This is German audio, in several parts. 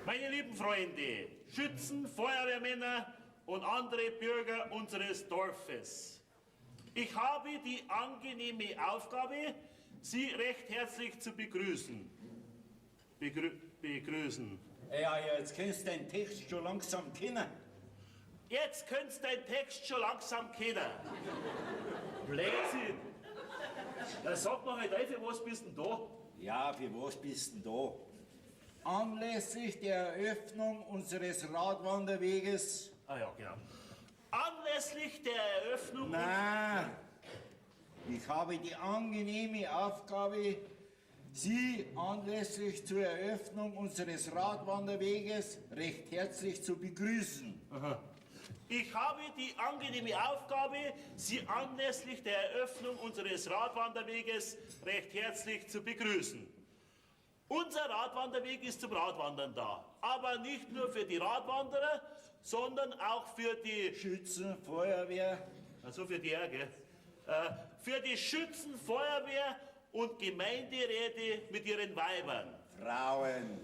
Meine lieben Freunde, Schützen, Feuerwehrmänner und andere Bürger unseres Dorfes. Ich habe die angenehme Aufgabe, Sie recht herzlich zu begrüßen. Begrüßen. Ja, jetzt kennst du deinen Text schon langsam kennen. Jetzt könntest du deinen Text schon langsam kennen. Blödsinn. Sag mal halt, für was bist du denn da? Ja, für was bist du denn da? Anlässlich der Eröffnung unseres Radwanderweges. Ah ja, genau. Anlässlich der Eröffnung... Nein, ich habe die angenehme Aufgabe, Sie anlässlich zur Eröffnung unseres Radwanderweges recht herzlich zu begrüßen. Aha. Ich habe die angenehme Aufgabe, Sie anlässlich der Eröffnung unseres Radwanderweges recht herzlich zu begrüßen. Unser Radwanderweg ist zum Radwandern da, aber nicht nur für die Radwanderer, sondern auch für die Schützen, Feuerwehr. Also für die, gell? Für die Schützen, Feuerwehr und Gemeinderäte mit ihren Weibern. Frauen.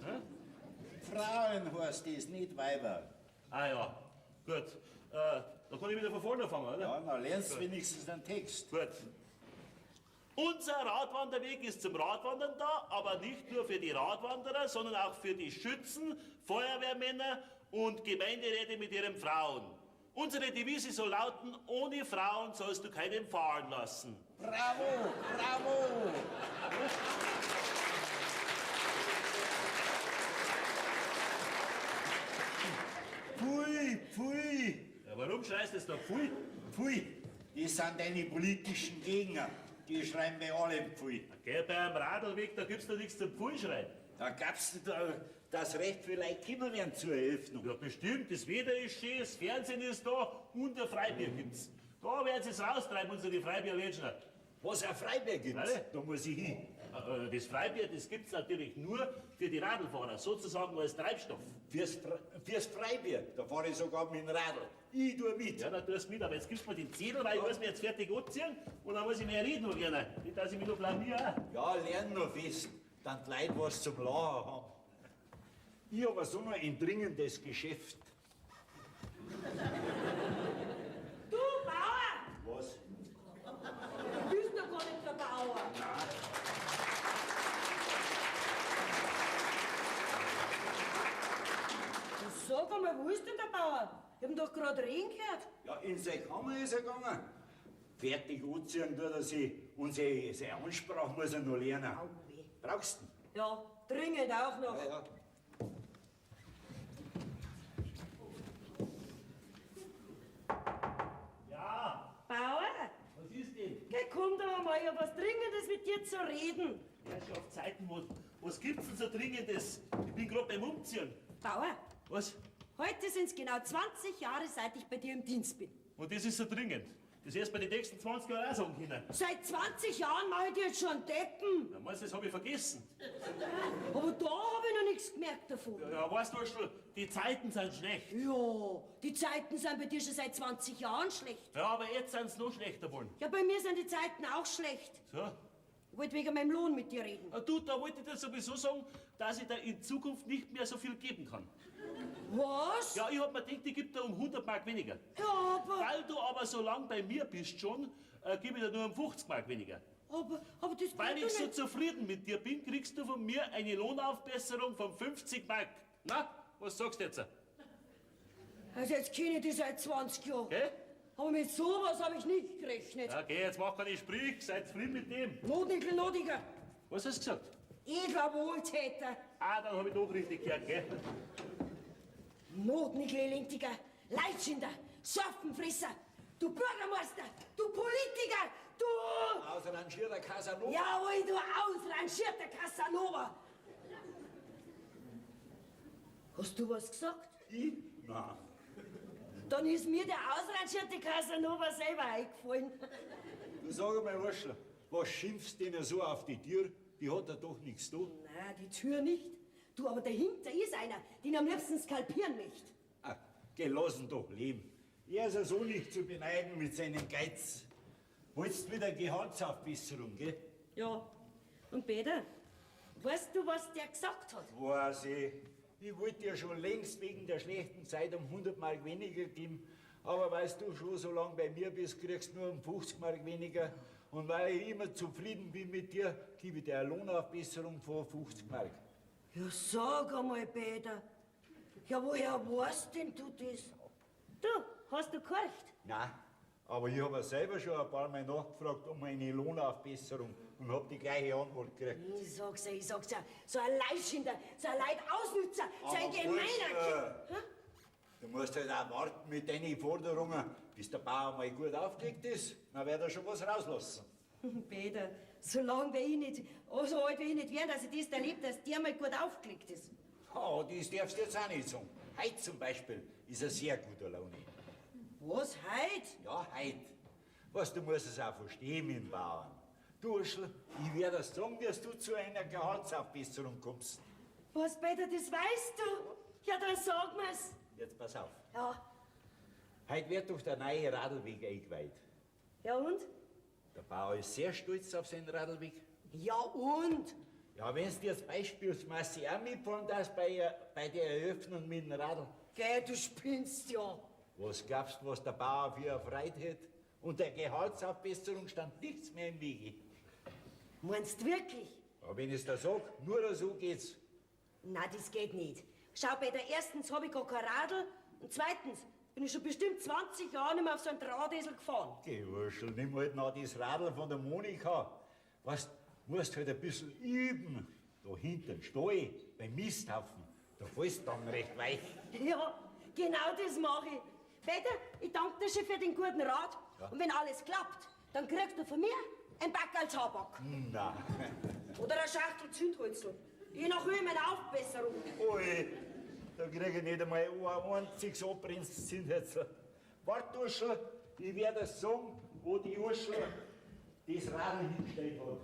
Frauen heißt das, nicht Weiber. Ah ja, gut. Da kann ich wieder von vorne anfangen, oder? Ja, dann lernst du wenigstens den Text. Gut. Unser Radwanderweg ist zum Radwandern da, aber nicht nur für die Radwanderer, sondern auch für die Schützen, Feuerwehrmänner und Gemeinderäte mit ihren Frauen. Unsere Devise soll lauten, ohne Frauen sollst du keinen fahren lassen. Bravo, bravo! Pfui, pfui! Ja, warum schreist du jetzt da Pfui? Pfui! Das sind deine politischen Gegner. Die schreiben bei allem Pfui. Okay, bei einem Radlweg, da gibt's doch nichts zum Pfui schreien. Da gab's da das Recht für Leute kommen werden zur Eröffnung. Ja, bestimmt, das Wetter ist schön, das Fernsehen ist da und ein Freibier gibt's. Da werden sie es raustreiben, unsere Freibierlädchen. Was ein Freibier gibt's? Alle? Da muss ich hin. Das Freibier, das gibt's natürlich nur für die Radlfahrer, sozusagen als Treibstoff. Fürs Freibier, da fahre ich sogar mit dem Radl. Ich tue mit. Ja, dann tust du mit, aber jetzt gibst du mir den Zettel, weil ich muss mich jetzt fertig anziehen und dann muss ich mehr reden noch gerne. Nicht, dass ich mich noch blamiere. Ja, lern noch fest, dann die Leute was zum Lachen haben. Ich habe so noch ein dringendes Geschäft. Du, Bauer! Was? Du bist doch gar nicht der Bauer. Sag einmal, wo ist denn der Bauer? Ich hab ihn doch gerade reden gehört. Ja, in seine Kammer ist er gegangen. Fertig anziehen tut er sich und seine Ansprache muss er noch lernen. Au weh. Brauchst du ihn? Ja, dringend auch noch. Ja, ja. Ja, Bauer, was ist denn? geh, komm doch mal, ich hab was Dringendes mit dir zu reden. Herrschaftszeiten, was gibt's denn so Dringendes? Ich bin gerade beim Umziehen. Bauer, Was? heute sind's genau 20 Jahre, seit ich bei dir im Dienst bin. Und das ist so dringend. Das erst bei den nächsten 20 Jahren auch sagen können. Seit 20 Jahren mach ich dir jetzt schon Deppen. Na, meinst du, das habe ich vergessen? Aber da hab ich noch nichts gemerkt davon. Ja, weißt du schon, die Zeiten sind schlecht. Ja, die Zeiten sind bei dir schon seit 20 Jahren schlecht. Ja, aber jetzt sind sie noch schlechter geworden. Ja, bei mir sind die Zeiten auch schlecht. So. Ich wollte wegen meinem Lohn mit dir reden. Du, da wollte ich dir sowieso sagen, dass ich dir in Zukunft nicht mehr so viel geben kann. Was? Ja, ich hab mir gedacht, ich gebe dir um 100 Mark weniger. Ja, aber, Weil du aber so lang bei mir bist schon, gebe ich dir nur um 50 Mark weniger. aber das Weil geht ich doch so nicht. zufrieden mit dir bin, kriegst du von mir eine Lohnaufbesserung von 50 Mark. Na, was sagst du jetzt? Also jetzt kenne ich dich seit 20 Jahren. Gell? Aber mit sowas habe ich nicht gerechnet. Okay, jetzt mach keine Sprich, seid zufrieden mit dem. Notnickel, Nodiger, Was hast du gesagt? edler Wohltäter, Ah, dann hab ich doch richtig gehört, gell? Notnickel, Lintiger, Leitschinder, Sorfenfrisser, du Bürgermeister, du Politiker, du... Ausrangierter Casanova. Jawohl, du ausrangierter Casanova. Hast du was gesagt? Ich? Nein. Dann ist mir der ausrangierte Casanova selber eingefallen. Du sag mal, Arschler, was schimpfst du denn so auf die Tür? Die hat ja doch nichts da. Na, die Tür nicht. Du, aber dahinter ist einer, den am liebsten skalpieren möchte. Ah, gelassen doch leben. Er ist ja so nicht zu beneiden mit seinem Geiz. Wolltest wieder Gehaltsaufbesserung, gell? Ja. Und Peter, weißt du, was der gesagt hat? Weiß ich. Ich wollte dir schon längst wegen der schlechten Zeit um 100 Mark weniger geben, aber weil du schon so lange bei mir bist, kriegst du nur um 50 Mark weniger. Und weil ich immer zufrieden bin mit dir, gebe ich dir eine Lohnaufbesserung von 50 Mark. Ja, sag einmal, Peter. Ja, woher weißt denn du das? Du, hast du gehorcht? Nein, aber ich habe selber schon ein paar Mal nachgefragt um eine Lohnaufbesserung und habe die gleiche Antwort gekriegt. Ich sag's ja, so ein Leitschinder, so ein Leitausnützer, so ein gemeiner Du musst halt auch warten mit deinen Forderungen, bis der Bauer mal gut aufgelegt ist. Dann wird er schon was rauslassen. Peter, solange ich nicht, so alt wie ich nicht werde, dass ich das erlebt, dass der mal gut aufgelegt ist. Oh, das darfst du jetzt auch nicht sagen. Heute zum Beispiel ist er sehr guter Laune. Was, heut? Ja, heute. Was, du musst es auch verstehen mit dem Bauern. Du Urschel, ich werde dir sagen, dass du zu einer Gehaltsaufbesserung kommst. Was, Peter, das weißt du? Ja, dann sag mir's. Jetzt pass auf. Ja. Heute wird durch der neue Radlweg eingeweiht. Ja, und? Der Bauer ist sehr stolz auf seinen Radlweg. Ja, und? Ja, wenn du jetzt beispielsweise auch mitfahren darfst bei der Eröffnung mit dem Radl, Geh, du spinnst ja. was glaubst du, was der Bauer für eine Freude hätte? Und der Gehaltsaufbesserung stand nichts mehr im Wege. Meinst du wirklich? Aber wenn ich es dir sag, nur so geht's. Na, das geht nicht. Schau, Peter, erstens hab ich gar kein Radl und zweitens bin ich schon bestimmt 20 Jahre nicht mehr auf so einen Drahtesel gefahren. Geh, Urschel, nimm halt noch das Radl von der Monika. Was, musst halt ein bisschen üben. Da hinten, Stall, beim Misthaufen, da fällst du dann recht weich. Ja, genau das mache ich. Peter, ich danke dir schon für den guten Rat. Ja. Und wenn alles klappt, dann kriegst du von mir ein Back als Haback. Na, Oder eine Schachtel Zündholzl. Je nach Höhe meiner Aufbesserung. ui, da krieg ich nicht einmal ein einziges abbrennendes Zündhölzl. Wart, Urschel, ich werde dir sagen, wo die Urschel das Radl hingestellt hat.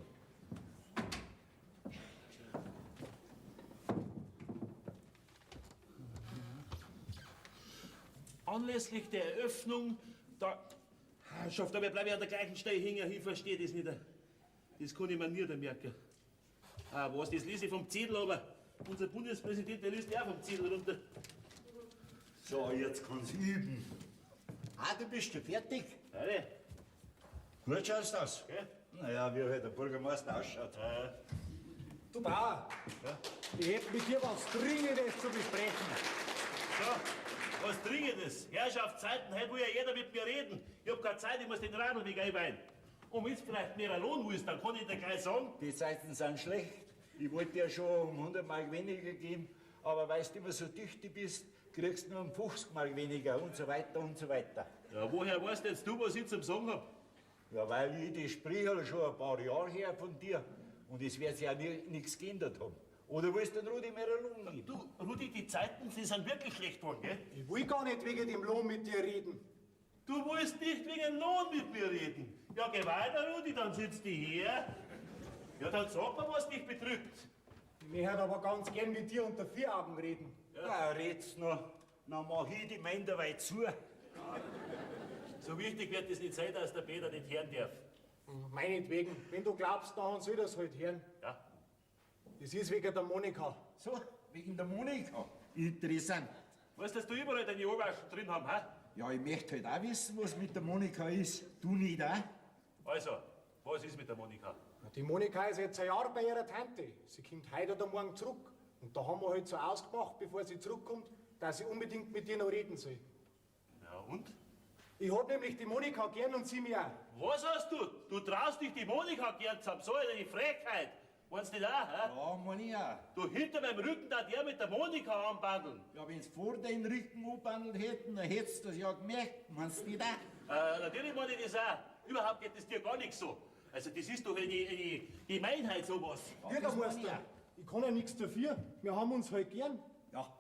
Anlässlich der Eröffnung, da... Schafft, aber bleib ich an der gleichen Stelle hängen, ich verstehe das nicht. Das kann ich mir nie merken. Ah, was, das lese ich vom Zettel, aber unser Bundespräsident, der liest ja auch vom Zettel runter. So, jetzt kann's üben. Ah, du bist schon fertig? Ja, ne? Gut schaust du aus. Gell? Naja, wie halt der Bürgermeister ausschaut. Du Bauer, ich hätte mit dir was Dringendes zu besprechen. So, was Dringendes. Herrschaftszeiten, heute will ja jeder mit mir reden. Ich hab keine Zeit, ich muss den Radlweg einweihen. Und wenn du vielleicht mehr Lohn willst, dann kann ich dir gleich sagen. Die Zeiten sind schlecht. Ich wollte dir schon um 100 Mark weniger geben, aber weil du immer so tüchtig bist, kriegst du nur um 50 Mark weniger und so weiter und so weiter. Ja, woher weißt jetzt du, was ich zum Sagen hab? Ja, weil ich das spreche schon ein paar Jahre her von dir und es wird sich ja nichts geändert haben. Oder willst du den Rudi mehr Lohn geben? Du, Rudi, die Zeiten, die sind wirklich schlecht geworden, gell? Ich will gar nicht wegen dem Lohn mit dir reden. Du willst nicht wegen Lohn mit mir reden. Ja, geh weiter, Rudi, dann sitzt die hier. Ja, dann sag mal, was dich bedrückt. Ich möchte aber ganz gern mit dir unter vier Augen reden. Ja, red's noch. Dann mach ich die Männer weit zu. So wichtig wird es nicht sein, dass der Peter nicht hören darf. Meinetwegen, wenn du glaubst, dann soll das halt hören. Ja? Das ist wegen der Monika. So, wegen der Monika. Interessant. Weißt du, dass du überall deine Ohrwaschen drin haben, hä? Ja, ich möchte halt auch wissen, was mit der Monika ist. Du nicht auch? Also, was ist mit der Monika? Die Monika ist jetzt ein Jahr bei ihrer Tante. Sie kommt heute oder morgen zurück. Und da haben wir halt so ausgemacht, bevor sie zurückkommt, dass sie unbedingt mit dir noch reden soll. Ja, und? Ich hab nämlich die Monika gern und sie mir auch. Was hast du? Du traust dich die Monika gern zu haben, so eine Frechheit. Meinst du nicht auch, hä? Ja, meine ich auch. Du, hinter meinem Rücken da der mit der Monika anbandeln. Ja, wenn sie vor den Rücken anbandelt hätten, dann hättest du das ja gemerkt. Meinst du nicht auch? Natürlich meine ich das auch. Überhaupt geht es dir gar nicht so. Also das ist doch eine Gemeinheit, sowas. Bürgermeister, ich kann ja nichts dafür. Wir haben uns halt gern. Ja,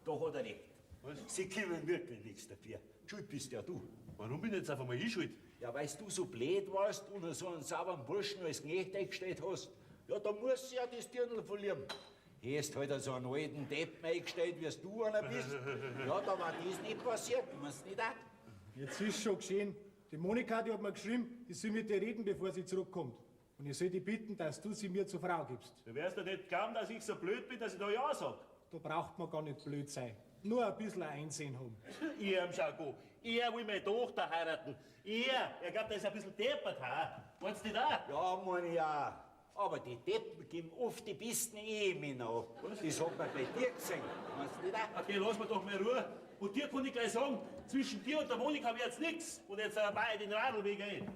da hat er recht. Was? Sie können wirklich nichts dafür. Schuld bist ja du. Warum bin ich jetzt auf einmal ich schuld? Ja, weil du so blöd warst und so einen sauberen Burschen als Knecht eingestellt hast. Ja, da musst du ja das Dirndl verlieren. Hättest halt so einen alten Depp eingestellt, wie du einer bist. Ja, da war das nicht passiert. Meinst du nicht auch? Jetzt ist schon geschehen. Die Monika, die hat mir geschrieben, ich soll mit dir reden, bevor sie zurückkommt. Und ich soll dich bitten, dass du sie mir zur Frau gibst. Du wirst ja nicht glauben, dass ich so blöd bin, dass ich da Ja sag. da braucht man gar nicht blöd sein. Nur ein bisschen Einsehen haben. Ich am Schauko. Er will meine Tochter heiraten. Er glaubt, er ist ein bisschen deppert, ha? Meinst du da? Ja, meine ich auch. Aber die Deppen geben oft die besten Ehemänner ab. Das hat man bei dir gesehen. Meinst du nicht auch? Okay, lass mir doch mal Ruhe. Und dir kann ich gleich sagen, zwischen dir und der Monika wird's nix. Und jetzt dabei den Radlweg ein.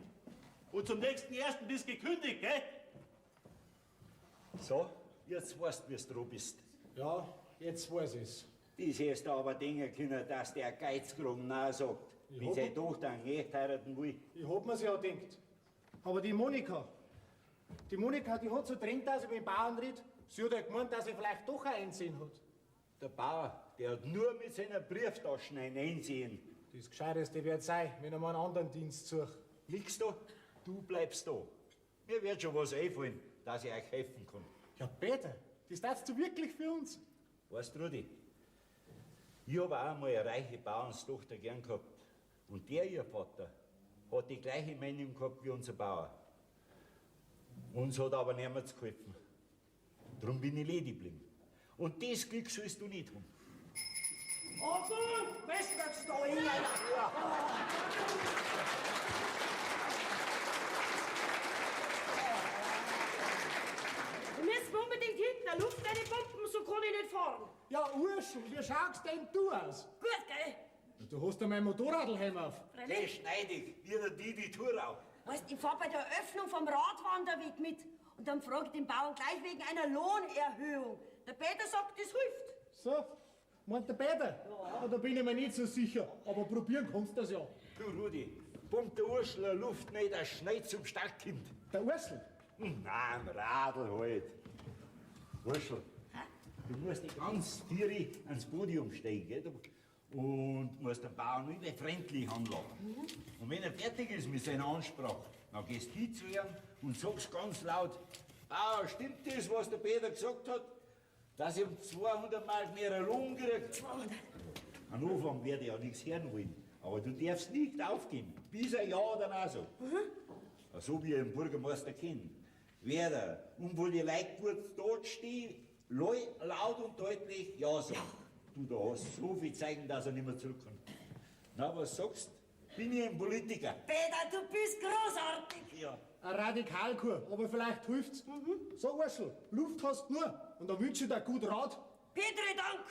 Und zum nächsten ersten bist gekündigt, gell? So, jetzt weißt du, wie du dran bist. Ja, jetzt weiß ich's. Das hättest du aber denken können, dass der Geizkragen Nein sagt, wenn seine Tochter einen echt heiraten will. Ich hab mir's ja gedacht. Aber die Monika, die hat so dringend, dass ich beim Bauern red. Sie hat ja gemeint, dass sie vielleicht doch ein Einsehen hat. Der Bauer, der hat nur mit seiner Brieftaschen ein Einsehen. Das Gescheiteste wird sein, wenn er mal einen anderen Dienst sucht. Liegst du? Du bleibst da. Mir wird schon was einfallen, dass ich euch helfen kann. Ja, Peter, das darfst du wirklich für uns? Weißt du, Rudi, ich habe auch einmal eine reiche Bauernstochter gern gehabt. Und der, ihr Vater, hat die gleiche Meinung gehabt wie unser Bauer. Uns hat aber niemand geholfen. Darum bin ich ledig geblieben. Und das Glück sollst du nicht haben. Onkel, weißt du da hin? Wir müssen unbedingt hinten eine Luft reinpumpen, so kann ich nicht fahren. Ja, Urschel, wie schaust denn du aus? Gut, gell? Du hast ja mein Motorradhelm auf. Geh schneidig, wie der die Thurau. Weißt, ich fahr bei der Öffnung vom Radwanderweg mit. Und dann frage ich den Bauern gleich wegen einer Lohnerhöhung. Der Peter sagt, das hilft. So, meint der Peter? Ja. Da bin ich mir nicht so sicher. Aber probieren kannst du das ja. Du, Rudi, pumpt der Urschel eine Luft nicht, das schneit zum Startkind. Der Urschel? Nein, am Radl halt. Urschel, du musst nicht ganz tieri ans Podium steigen, gell? Und musst den Bauern wieder freundlich anlachen. Und wenn er fertig ist mit seiner Ansprache, dann gehst du hin zu ihm und sagst ganz laut: Bauer, stimmt das, was der Peter gesagt hat? Dass ich um 200 Mark mehr Lohn kriege? 200. Am Anfang werde ich ja nichts hören wollen. Aber du darfst nicht aufgeben, bis er Ja oder Nein sagt. So wie ich den Bürgermeister kenne. Wer da, und wo die Leute kurz dort stehen, laut und deutlich Ja sagen. Du, da hast so viel Zeichen, dass er nicht mehr zurückkommt. Na, was sagst du? Bin ich ein Politiker? Peter, du bist großartig. Ja. Ein Radikalkur, aber vielleicht hilft's. So, Urschel, Luft hast du nur. Und da wünsche ich dir gut Rat. Petri, Dank.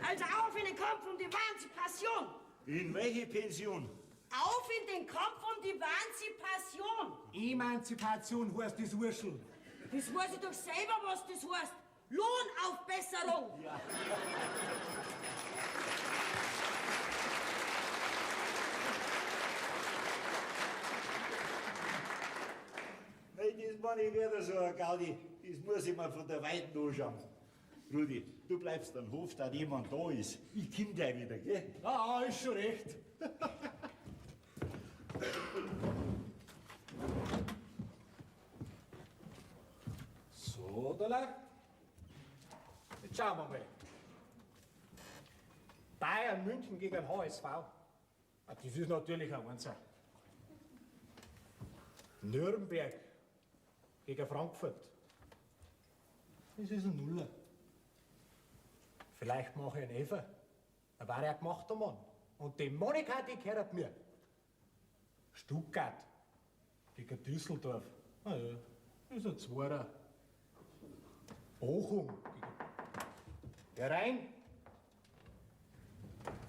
Also auf in den Kampf um die Emanzipation. In welche Pension? Auf in den Kampf um die Emanzipation. Emanzipation heißt das, Urschel. Das weiß ich doch selber, was das heißt. Lohnaufbesserung. Ja. Nein, das war nicht wieder so ein Gaudi. Das muss ich mir von der Weiten anschauen. Rudi, du bleibst am Hof, da jemand da ist. Ich komm gleich wieder, gell? Ah, ist schon recht. So, da. Jetzt schauen wir mal. Bayern München gegen HSV. Ah, das ist natürlich ein Einser. Nürnberg gegen Frankfurt. Das ist ein Nuller. Vielleicht mache ich einen Elfer. Da war er ein gemachter Mann. Und die Monika, die gehört mir. Stuttgart gegen Düsseldorf. Ah ja, das ist ein Zweiter. Bochum gegen der Rhein.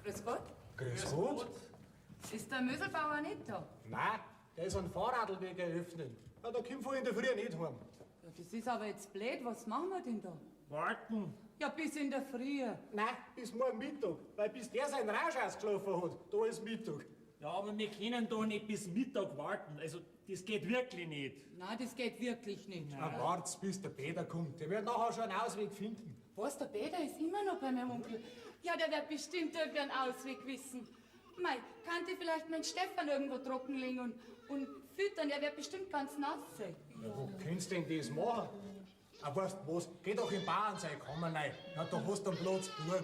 Grüß Gott. Grüß Gott. Ist der Möselbauer nicht da? Nein, der ist ein Fahrradweg eröffnen. Ja, da kommt vorhin in der Früh nicht heim. Ja, das ist aber jetzt blöd. Was machen wir denn da? Warten. Ja, bis in der Früh. Nein, bis morgen Mittag. Weil bis der seinen Rausch ausgelaufen hat, da ist Mittag. Ja, aber wir können doch nicht bis Mittag warten. Also, das geht wirklich nicht. Nein, das geht wirklich nicht. Na, wart's, bis der Peter kommt. Der wird nachher schon einen Ausweg finden. Was, der Peter ist immer noch bei meinem Onkel? Ja, der wird bestimmt irgendeinen Ausweg wissen. Mei, kann ich vielleicht meinen Stefan irgendwo trockenlegen und füttern? Der wird bestimmt ganz nass sein. Ja, wo kannst du denn das machen? Aber weißt du was, geh doch in Bauern sein, komm mal rein. Ja, da hast du einen Platz Burg.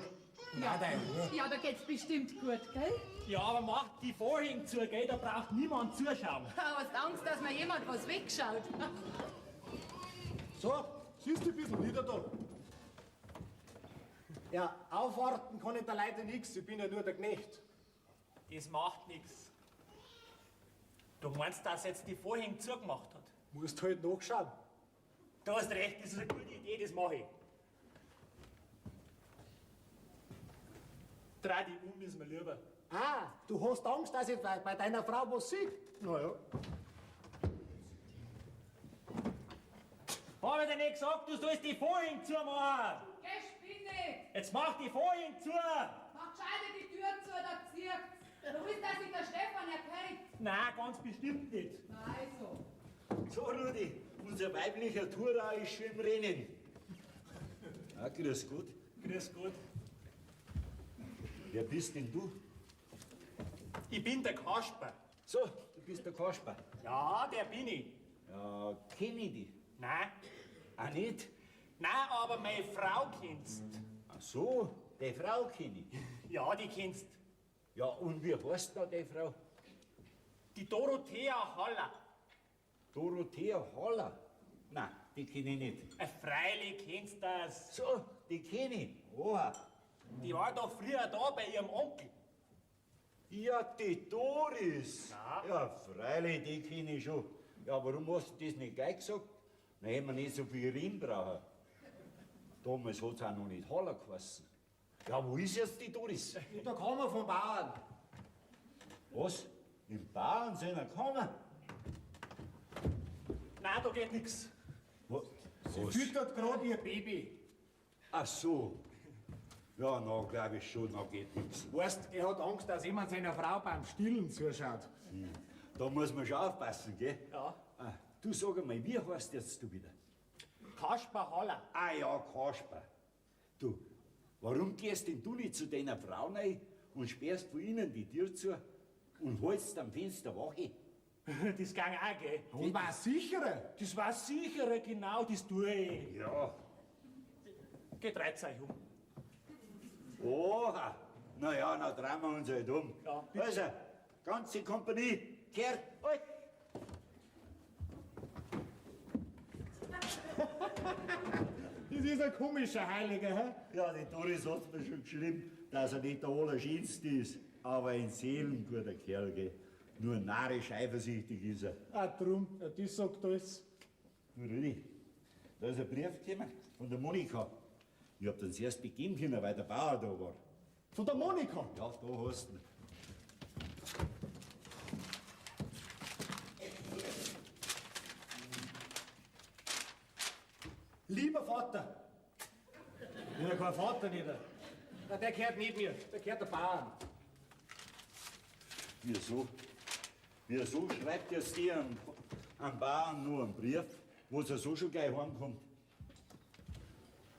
Ja, dein Ruhe. Ja, da geht's bestimmt gut, gell? Ja, aber macht die Vorhänge zu, gell? Da braucht niemand zuschauen. Hast Angst, dass mir jemand was wegschaut? So, siehst du ein bisschen wieder da. Ja, aufwarten kann ich da leider nichts, ich bin ja nur der Knecht. Das macht nichts. Du meinst, dass jetzt die Vorhänge zugemacht hat? Musst halt nachschauen. Du hast recht, das ist eine gute Idee, das mache ich. Dreh dich um, ist mir lieber. Ah, du hast Angst, dass ich bei deiner Frau was sehe? Na ja. Habe ich dir nicht gesagt, du sollst die Vorhänge zumachen? Geh, Spinne! Jetzt mach die Vorhänge zu! Mach gescheiter die Tür zu, da zirkt's. Du willst, dass sich der Stefan erkennt. Nein, ganz bestimmt nicht. Na also. So, Rudi, unser weiblicher Tourer ist schon im Rennen. Ah, grüß Gott. Grüß Gott. Wer bist denn du? Ich bin der Kasper. So, du bist der Kasper. Ja, der bin ich. Ja, kenn ich dich. Nein. Auch nicht? Nein, aber meine Frau kennst. Ach so, die Frau kenn ich. Ja, die kennst. Ja, und wie heißt da die Frau? Die Dorothea Haller. Dorothea Haller. Nein, die kenn ich nicht. Freilich kennst das. So, die kenn ich. Oha. Die war doch früher da bei ihrem Onkel. Ja, die Doris. Ja. Ja, freilich, die kenn ich schon. Ja, warum hast du das nicht gleich gesagt? Dann hätten wir nicht so viel Riem brauchen. Damals hat's auch noch nicht Haller geheißen. Ja, wo ist jetzt die Doris? Und da kann man vom Bauern. Was? Im Bauern seiner Kammer? Nein, da geht nix. Was? Sie füttert gerade ihr Baby. Ach so. Ja, na, glaube ich schon, na geht nichts. Weißt, er hat Angst, dass jemand seiner Frau beim Stillen zuschaut. Da muss man schon aufpassen, gell? Ja. Ah, du sag einmal, wie heißt jetzt du wieder? Kasper Haller. Ah ja, Kasper. Du, warum gehst denn du nicht zu deiner Frau rein und sperrst von innen die Tür zu und hältst am Fenster Wache? Das ging auch, gell? Und war sicherer. Das war sicher, genau, das tue ich. Ja. Geht reizt euch um. Oha. Na ja, na drehen wir uns halt um. Ja, bitte. Also, ganze Kompanie, kehrt euch. Das ist ein komischer Heiliger, hä? Ja, die Doris hat mir schon geschrieben, dass er nicht der Allerschönste ist, aber ein seelenguter Kerl, gell. Nur narrisch eifersüchtig ist er. Ah, drum, ja, das sagt alles. Du Rudi, da ist ein Brief gekommen von der Monika. Ich hab den erst begeben können, weil der Bauer da war. Von der Monika. Ja, da hast du ihn. Lieber Vater. Ich bin ja kein Vater nicht. Na, der gehört nicht mir, der gehört der Bauern. Wieso? Wieso schreibt jetzt dir am Bauern nur einen Brief, wo er so schon gleich heimkommt?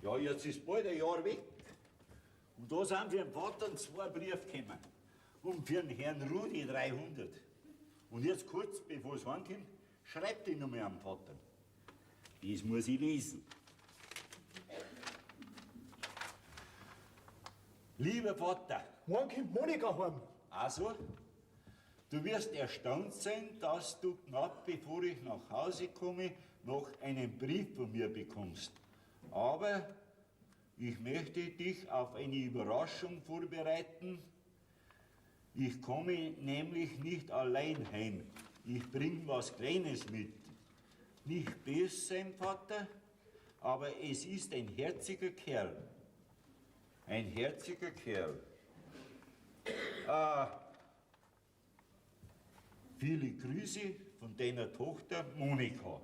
Ja, jetzt ist bald ein Jahr weg. Und da sind für den Vater 2 Briefe gekommen. Und für den Herrn Rudi 300. Und jetzt kurz bevor es heimkommt, schreibt er noch mal am Vater. Das muss ich lesen. Lieber Vater, Morgen kommt Monika heim. also, du wirst erstaunt sein, dass du knapp bevor ich nach Hause komme, noch einen Brief von mir bekommst. Aber ich möchte dich auf eine Überraschung vorbereiten. Ich komme nämlich nicht allein heim. Ich bring was Kleines mit. Nicht böse sein, Vater, aber es ist ein herziger Kerl. Ein herziger Kerl. Viele Grüße von deiner Tochter Monika.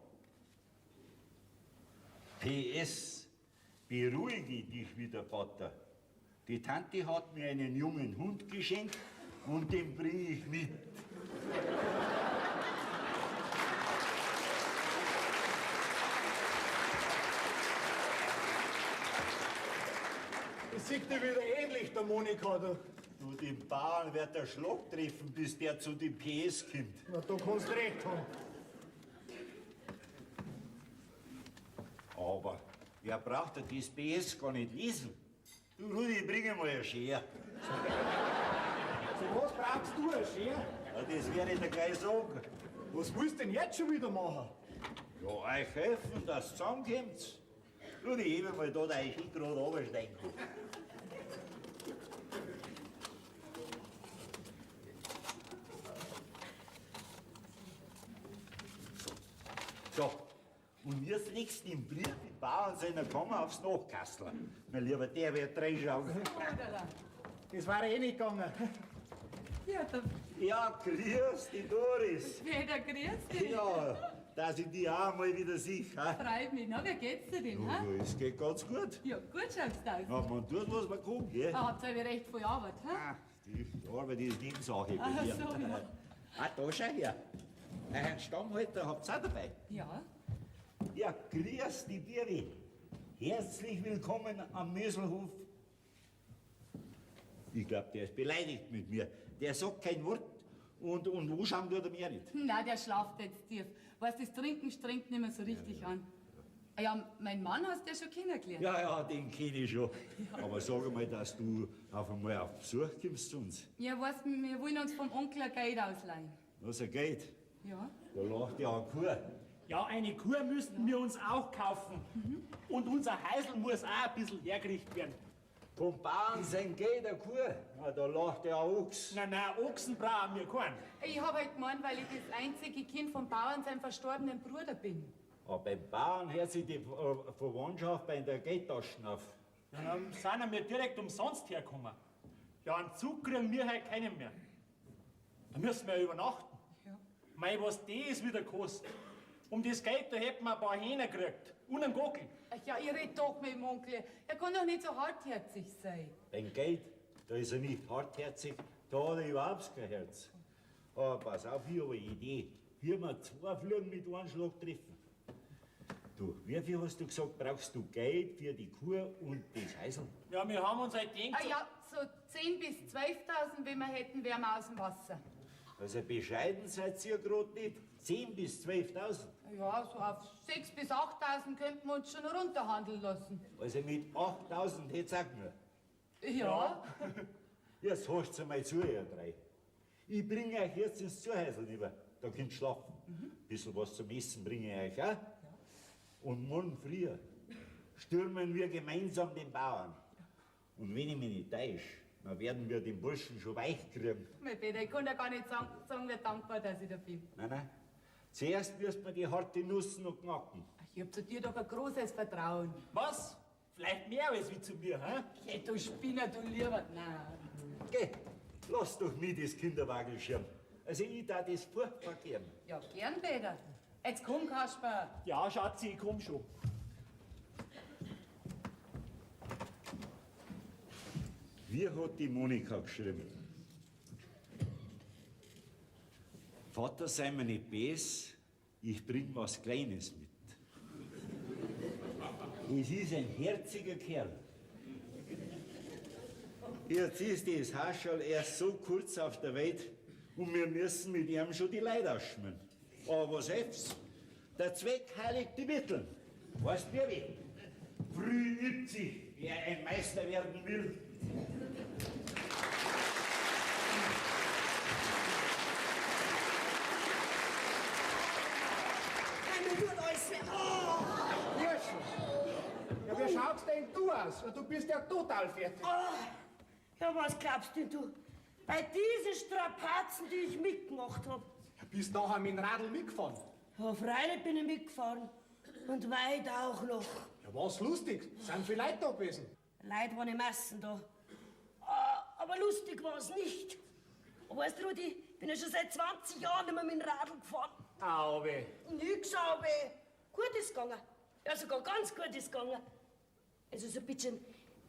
PS, beruhige dich wieder, Vater. Die Tante hat mir einen jungen Hund geschenkt und den bringe ich mit. Das sieht dir wieder ähnlich, der Monika. Da. Du, den Bauern wird der Schlag treffen, bis der zu dem PS kommt. Na, da kannst du recht haben. Aber er braucht ja das PS gar nicht lesen. Du, Rudi, bring mal eine Schere. So was brauchst du, eine Schere? Ja, das werde ich dir gleich sagen. Was willst du denn jetzt schon wieder machen? Ja, euch helfen, dass ihr zusammenkommt. Und ich hebe mal da dein Ski gerade runtersteigen kann. So, und jetzt legst du den Brief im Bauern seiner Kammer aufs Nachkastel. Mein Lieber, der wird reinschauen. Das war eh nicht gegangen. Ja, der Ja, grüß dich, Doris. Peter, grüß dich. Ja, dass ich dich auch mal wieder sehe. Ha? Freut mich. Na, wie geht's dir denn, ha? Ja, es geht ganz gut. Ja, gut schaut's aus. Ja, man tut, was man kann, gell? Ah, habt ihr recht viel Arbeit, ha? Ah, die Arbeit ist Nebensache bei Ach dir. so, ja. Ah, da schau her. Herrn Stammhalter habt's auch dabei. Ja, Ja, grüß dich, Birwi. Herzlich willkommen am Möselhof. Ich glaub, der ist beleidigt mit mir. Der sagt kein Wort und anschauen tut er mir nicht. nein, der schlaft jetzt tief. Weißt, das Trinken strengt nicht mehr so richtig an. Ah ja, mein Mann hast du ja schon kennengelernt. Ja, ja, den kenn ich schon. Aber sag mal, dass du auf einmal auf Besuch kommst zu uns. Ja, weißt, wir wollen uns vom Onkel ein Geld ausleihen. Was er geht, Ja? da lacht ja eine Kuh. Ja, eine Kur müssten wir uns auch kaufen. Und unser Heisel muss auch ein bisschen hergerichtet werden. Vom Bauern sein Geld, eine Kuh. Na, da lacht der Ochs. Nein, Ochsen brauchen wir keinen. Ich hab halt gemeint, weil ich das einzige Kind vom Bauern, seinem verstorbenen Bruder bin. Aber beim Bauern hört sich die Verwandtschaft bei der Geldtaschen auf. Ja, dann sind wir direkt umsonst hergekommen. Ja, einen Zug kriegen wir halt keinen mehr. Da müssen wir übernachten. Ja. Mei, was das wieder kostet. Um das Geld, da hätten wir ein paar Hähner gekriegt. Und einen Gockel. Ach ja, ich red doch mit dem Onkel. Er kann doch nicht so hartherzig sein. Beim Geld, da ist er nicht hartherzig, da hat er überhaupt kein Herz. Aber pass auf, ich habe eine Idee. Hier wir 2 Fliegen mit einem Schlag treffen. Du, wie viel hast du gesagt, brauchst du Geld für die Kuh und das Heisel? Ja, wir haben uns halt gedacht, Ah ja, so 10.000 bis 12.000, wenn wir hätten, wären wir aus dem Wasser. Also bescheiden seid ihr gerade nicht. 10.000 bis 12.000. Ja, so auf 6.000 bis 8.000 könnten wir uns schon runterhandeln lassen. Also mit 8.000 hätt's auch nur. Ja? Jetzt hört's einmal zu, ihr drei. Ich bringe euch jetzt ins Zuhäusl rüber. Da könnt ihr schlafen. Bisschen was zum Essen bringe ich euch auch. Und morgen früh stürmen wir gemeinsam den Bauern. Und wenn ich mich nicht täusche, dann werden wir den Burschen schon weich kriegen. Mein Peter, ich kann ja gar nicht sagen, wie dankbar, dass ich da bin. Nein, nein. Zuerst wirst man die harte Nuss noch knacken. Ach, ich hab zu dir doch ein großes Vertrauen. was? Vielleicht mehr als wie zu mir, hä? Geh, du Spinner, du lieber. Nein. Geh, lass doch mich das Kinderwagel schirmen. Also ich da das furchtbar gern. Ja, gern, Peter. Jetzt komm, Kasper. Ja, Schatzi, ich komm schon. Wie hat die Monika geschrieben? Vater, sei mir nicht bes, ich bring was Kleines mit. Es ist ein herziger Kerl. Jetzt ist das Hascherl erst so kurz auf der Welt und wir müssen mit ihm schon die Leute ausschmieren. Aber was hilft's? Der Zweck heiligt die Mittel. Weißt du, wie? Früh übt sich, wer ein Meister werden will. Mir tut alles weh. Oh, Burschen! Ja, wie schaut's denn du aus? Ja, du bist ja total fertig. oh. Ja, was glaubst denn du? Bei diesen Strapazen, die ich mitgemacht hab. Ja, bist nachher mit dem Radl mitgefahren. Ja, freilich bin ich mitgefahren. Und weit auch noch. Ja, was lustig. Sind viele Leute da gewesen. Leute waren in Massen da. Ah, aber lustig war es nicht. Aber weißt du, Rudi, ich bin ja schon seit 20 Jahren nicht mehr mit dem Radl gefahren. Au, weh. Nix, aber gut ist gegangen. Ja, sogar ganz gut ist gegangen. Also so ein bisschen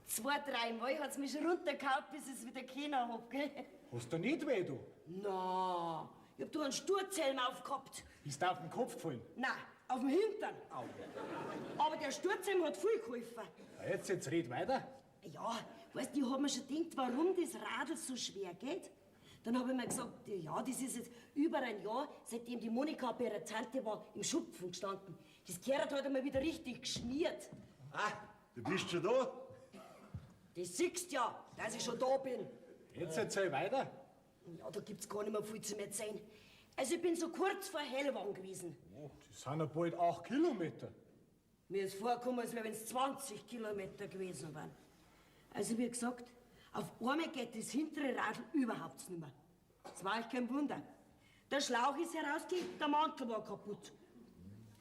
2-3 Mal hat's mich schon runtergehauen, bis ich es wieder können hab, gell? Hast du nicht weh, du? Na, ich hab da einen Sturzhelm aufgehabt. Bist du auf den Kopf gefallen? Nein, auf dem Hintern. Aber der Sturzhelm hat viel geholfen. Ja, jetzt red weiter. Ja, weißt du, ich hab mir schon gedacht, warum das Radl so schwer geht. Dann hab ich mir gesagt, ja, das ist jetzt über ein Jahr, seitdem die Monika bei ihrer Tante war, im Schupfen gestanden. Das Gerhard hat einmal wieder richtig geschmiert. Ah, du bist schon da? Das siehst ja, dass ich schon da bin. Jetzt erzähl weiter. Ja, da gibt's gar nicht mehr viel zu erzählen. Also ich bin so kurz vor Hellwang gewesen. Oh, das sind ja bald 8 Kilometer. Mir ist vorgekommen, als wenn es 20 Kilometer gewesen wären. Also wie gesagt, auf einmal geht das hintere Radl überhaupt nicht mehr. Das war echt kein Wunder. Der Schlauch ist herausgekippt, der Mantel war kaputt.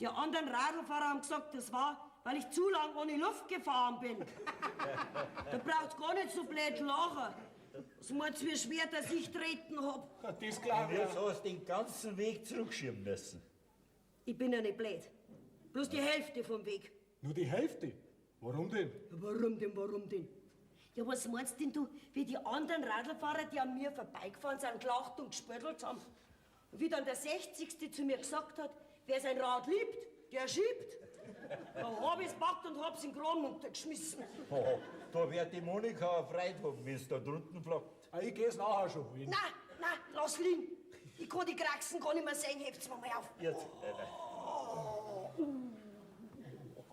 Die anderen Radlfahrer haben gesagt, das war, weil ich zu lang ohne Luft gefahren bin. Da braucht's gar nicht so blöd lachen. Was meinst du, wie schwer, dass ich treten hab? Ja, das glaub ich. Jetzt hast du den ganzen Weg zurückschieben müssen. Ich bin ja nicht blöd. Bloß die Hälfte vom Weg. Nur die Hälfte? Warum denn? Ja, warum denn? Ja, was meinst denn du, wie die anderen Radlfahrer, die an mir vorbeigefahren sind, gelacht und gespöttelt haben? Und wie dann der 60. zu mir gesagt hat, wer sein Rad liebt, der schiebt. Da hab ich's gepackt und hab's in den Graben untergeschmissen. Oh, da wird die Monika eine Freude haben, wenn es da drunten flackt. Ah, ich geh's nachher schon holen. Nein, lass liegen. Ich kann die Kraxen gar nicht mehr sehen, hebt's mir mal auf. Jetzt.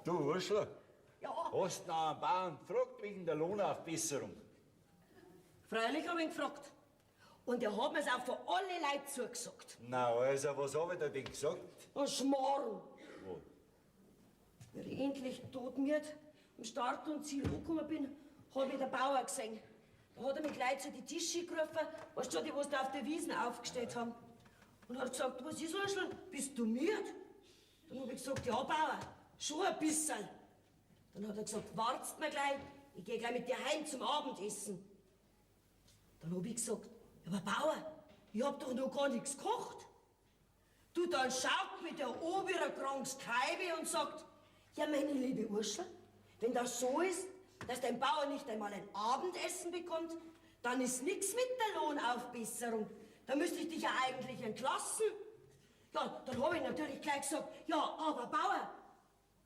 Du, Ursula, Ja, hast du noch einen Bauern gefragt wegen der Lohnaufbesserung? freilich hab ich ihn gefragt. Und er hat mir's auch von allen Leuten zugesagt. Na, also, was hab ich da denn gesagt? Ein Schmarrn. Wo? Wie ich endlich todmüde am Start und Ziel angekommen bin, hab ich den Bauer gesehen. Da hat er mich gleich zu den Tischen gerufen, weißt du, die was da auf der Wiesen aufgestellt haben. Und hat gesagt, was ist, Urschel, bist du müde? Dann hab ich gesagt, ja, Bauer, schon ein bisschen. Dann hat er gesagt, wartst mir gleich, ich geh gleich mit dir heim zum Abendessen. Dann hab ich gesagt, ja, aber Bauer, ich hab doch noch gar nichts gekocht. Du, dann schaut mich der Oberer krankes Kaibe und sagt, ja, meine liebe Ursel, wenn das so ist, dass dein Bauer nicht einmal ein Abendessen bekommt, dann ist nix mit der Lohnaufbesserung. Da müsste ich dich ja eigentlich entlassen. Ja, dann habe ich natürlich gleich gesagt, ja, aber Bauer.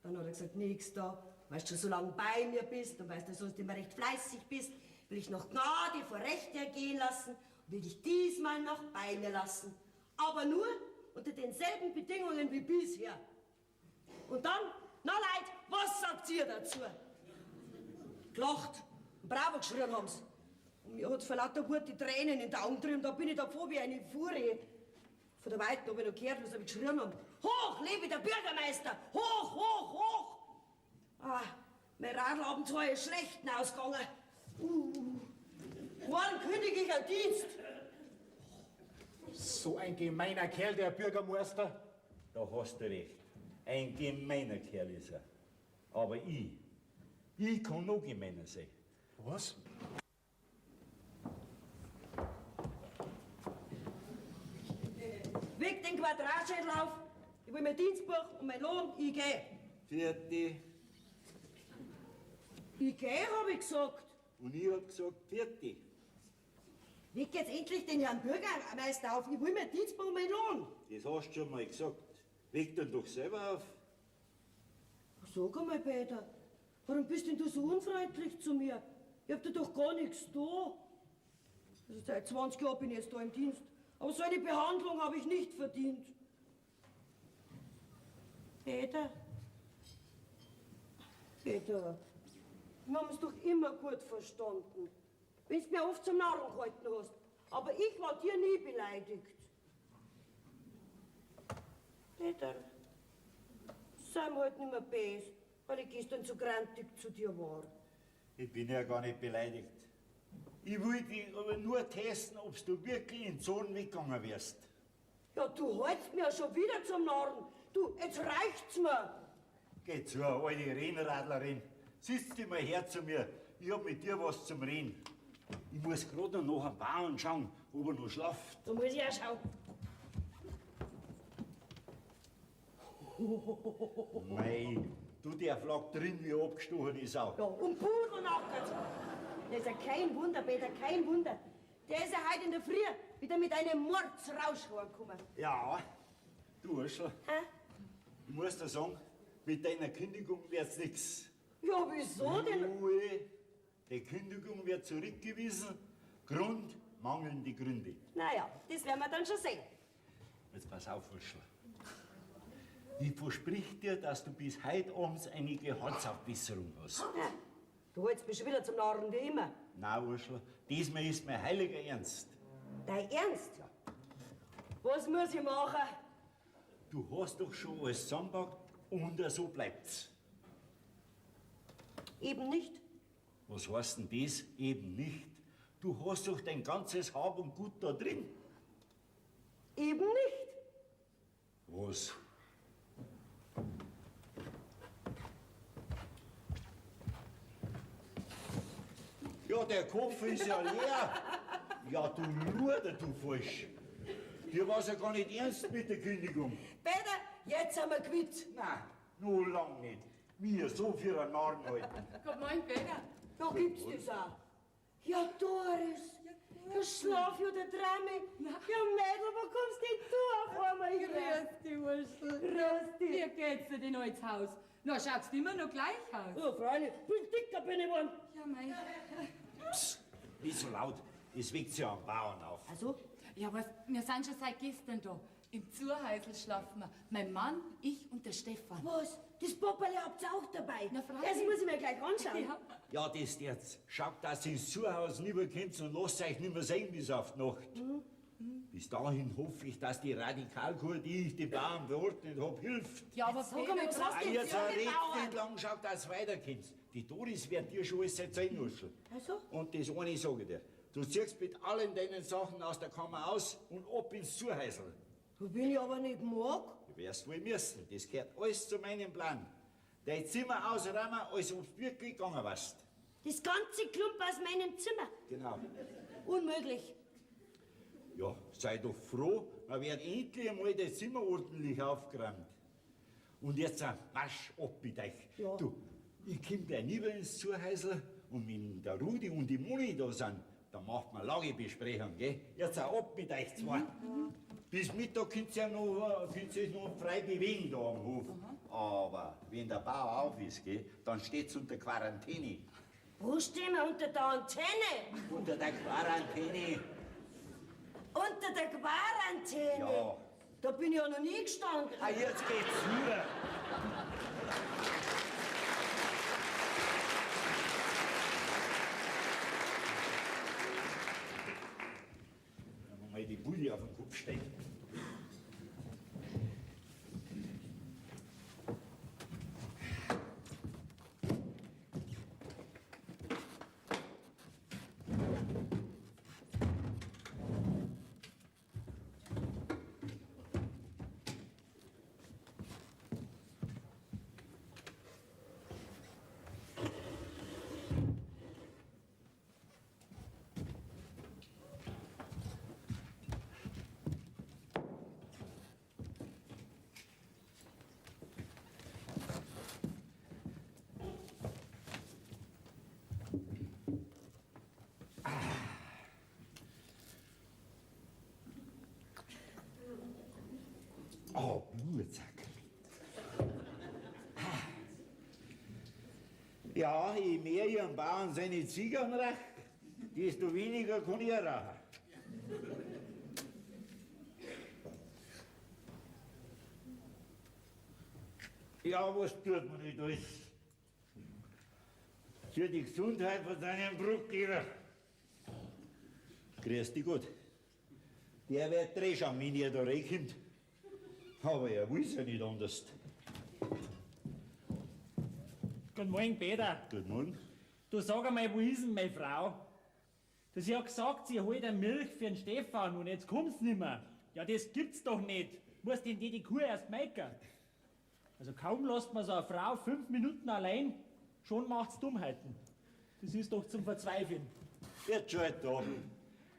Dann hat er gesagt, nix da. Weißt du, so lange bei mir bist und weißt du, sonst immer recht fleißig bist, will ich noch Gnade vor Recht ergehen lassen und will dich diesmal noch bei mir lassen. Aber nur unter denselben Bedingungen wie bisher. Und dann, na Leute, was sagt ihr dazu? Gelacht und bravo geschrien haben's. Und mir hat's vor lauter Wut die Tränen in die Augen getrieben, da bin ich davor wie eine Furie. Von der Weiten hab ich noch gehört, was sie geschrien haben. Hoch, lebe der Bürgermeister! Hoch, hoch, hoch! Ah, mein Radlabend war ja schlecht ausgegangen. Morgen kündige ich einen Dienst. So ein gemeiner Kerl, der Bürgermeister. Da hast du recht. Ein gemeiner Kerl ist er. Aber ich kann noch gemeiner sein. Was? Weg den Quadratschädel auf. Ich will mein Dienstbuch und mein Lohn, ich geh. Vierte. Ich geh, hab ich gesagt. Und ich hab gesagt, vierte. Weg jetzt endlich den Herrn Bürgermeister auf. Ich will mein Dienstbuch und mein Lohn. Das hast du schon mal gesagt. Weg dann doch selber auf. Sag einmal, Peter, warum bist denn du so unfreundlich zu mir? Ich hab dir doch gar nichts da. Also seit 20 Jahren bin ich jetzt da im Dienst. Aber so eine Behandlung habe ich nicht verdient. Peter? Peter, wir haben es doch immer gut verstanden. Wenn du mir oft zum Narren gehalten hast. Aber ich war dir nie beleidigt. Peter, sei mir halt nicht mehr böse, weil ich gestern so grantig zu dir war. Ich bin ja gar nicht beleidigt. Ich will dich aber nur testen, ob du wirklich in den Zorn weggegangen wärst. Ja, du hältst mir ja schon wieder zum Narren. Du, jetzt reicht's mir. Geh zu, alte Rennradlerin. Sitz dich mal her zu mir. Ich hab mit dir was zum Reden. Ich muss gerade noch nach dem Bauern schauen, ob er noch schlaft. Da muss ich auch schauen. Mei, du, der lag drin wie abgestochene Sau. Ja, und pudelnackert. Das ist ja kein Wunder, Peter, kein Wunder. Der ist ja heute in der Früh wieder mit einem Mordsrausch heimgekommen. Ja, du Urschel, Hä? ich muss dir sagen, mit deiner Kündigung wird's nix. Ja, wieso denn? Ruhe. Die Kündigung wird zurückgewiesen. Grund, mangelnde Gründe. Naja, das werden wir dann schon sehen. Jetzt pass auf, Urschel. Ich versprich dir, dass du bis heute abends eine Gehaltsaufbesserung hast. Ja, du hältst mich schon wieder zum Narren, wie immer. Na, Urschel, diesmal ist mein heiliger Ernst. Dein Ernst? Ja. Was muss ich machen? Du hast doch schon alles zusammengepackt und so bleibt's. Eben nicht. Was heißt denn das? Eben nicht. Du hast doch dein ganzes Hab und Gut da drin. Eben nicht. Was? Ja, der Kopf ist ja leer. Ja, du Luder, du Falsch. Dir war's ja gar nicht ernst mit der Kündigung. Peter, jetzt sind wir quitt. Nein, noch lang nicht. Mir so für einen Narren halten. Guten Morgen, Peter. Da gibt's das auch. Ja, Doris. Ja, schlaf ja der Drame. Ja, Mädel, wo kommst denn du auf einmal her? Grüß dich, Urschel. Grüß dich. Wie geht's dir denn ins Haus? Na, schaust du immer noch gleich aus. Ja, Freunde, viel dicker bin ich geworden. Ja, mei. Psst, nicht so laut. Das weckt ja am Bauern auf. Also, Ja, was, wir sind schon seit gestern da. Im Zuhäusl schlafen wir. Mein Mann, ich und der Stefan. was? Das Popperle habt ihr auch dabei? Na, freilich. Das muss ich mir gleich anschauen. Ja. Ja, das jetzt. Schaut, dass ihr ins Zuhause nicht mehr kommt und lasst euch nicht mehr sehen bis auf die Nacht. Bis dahin hoffe ich, dass die Radikalkur, die ich den Bauern verordnet habe, hilft. Ja, aber Sag einmal, was hast du Jetzt jetzt für redet Bauern? nicht lang, schaut, dass du weiterkommst. Die Doris wird dir schon alles erzählen, Urschel. Also? Und das eine sage ich dir. Du ziehst mit allen deinen Sachen aus der Kammer aus und ab ins Zuhäusl. Da bin ich aber nicht mag. Du wirst wohl müssen. Das gehört alles zu meinem Plan. Dein Zimmer ausräumen, als ob du wirklich gegangen warst. Das ganze Klump aus meinem Zimmer. Genau. Unmöglich. Ja, sei doch froh, man wird endlich einmal das Zimmer ordentlich aufgeräumt. Und jetzt marsch ab mit euch. Ja. Du, ich komm gleich lieber ins Zuhäusl und wenn der Rudi und die Moni da sind, dann macht man Lagebesprechung, gell? Jetzt ab mit euch zwei. Bis Mittag könnt ihr euch noch frei bewegen da am Hof. Aber wenn der Bau auf ist, gell, dann steht's unter Quarantäne. Wo stehen wir? Unter der Antenne? Unter der Quarantäne. Unter der Quarantäne? Ja. Da bin ich ja noch nie gestanden. Ah, jetzt geht's wieder. Wenn wir mal die Bulli auf den Kopf stellen. Oh, Blutsack. Ja, je mehr ich am Bauern seine Zigarren rauche, desto weniger kann ich rauchen. Ja, was tut man nicht alles? Für die Gesundheit von seinem Brotgeber. Grüß dich gut. Der wird dreh schauen, wenn ihr da reinkommt. Aber er will's ja nicht anders. Guten Morgen, Peter. Guten Morgen. Du sag einmal, wo ist denn meine Frau? Sie hat gesagt, sie holt eine Milch für den Stefan und jetzt kommt's nimmer. Ja, das gibt's doch nicht. Muss denn die Kuh erst melken? Also kaum lässt man so eine Frau 5 Minuten allein, schon macht's Dummheiten. Das ist doch zum Verzweifeln. Jetzt schon da.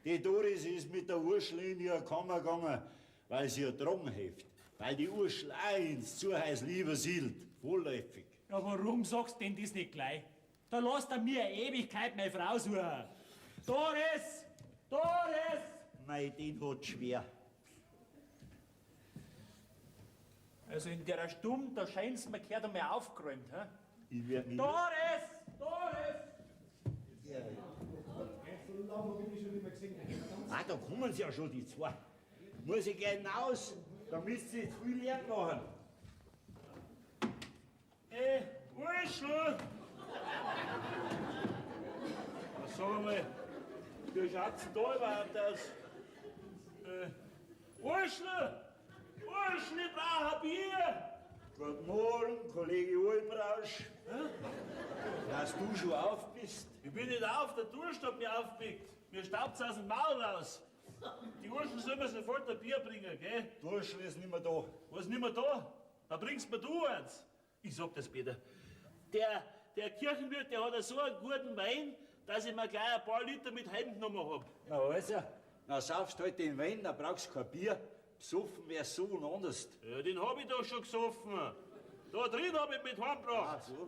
Die Doris ist mit der Urschel in ihre Kammer gegangen, weil sie ein Drogenheft. Weil die Urschel auch ins Zuhause lieber siedelt. Vorläufig. Ja, warum sagst du denn das nicht gleich? Da lässt er mir eine Ewigkeit meine Frau suchen. Doris! Doris! Mei, den hat schwer. Also in der Stunde, da schein's mir gehört einmal aufgeräumt. He? Ich werd mich. Doris! Doris! Ah, da kommen sie ja schon, die zwei. Muss ich gleich hinaus, damit sie jetzt viel Lärm machen. Urschel! Sag mal, wie schaut's denn da überhaupt aus? Urschel! Urschel, ich brauche ein Bier! Guten Morgen, Kollege Ulmrausch. Dass du schon auf bist? Ich bin nicht auf, der Durst hat mich aufgepickt. Mir staubt's aus dem Maul raus. Die Urschen sollen mir sofort ein Bier bringen, gell? Durst ist nicht mehr da. Was nicht mehr da? Dann bringst mir du eins. Ich sag das, Peter. Der Kirchenwirt, der hat so einen guten Wein, dass ich mir gleich ein paar Liter mit heimgenommen hab. Na also, dann saufst halt den Wein, dann brauchst du kein Bier. Besoffen wär's so und anders. Ja, den hab ich doch schon gesoffen. Da drin hab ich mit heimgebracht. Ach so.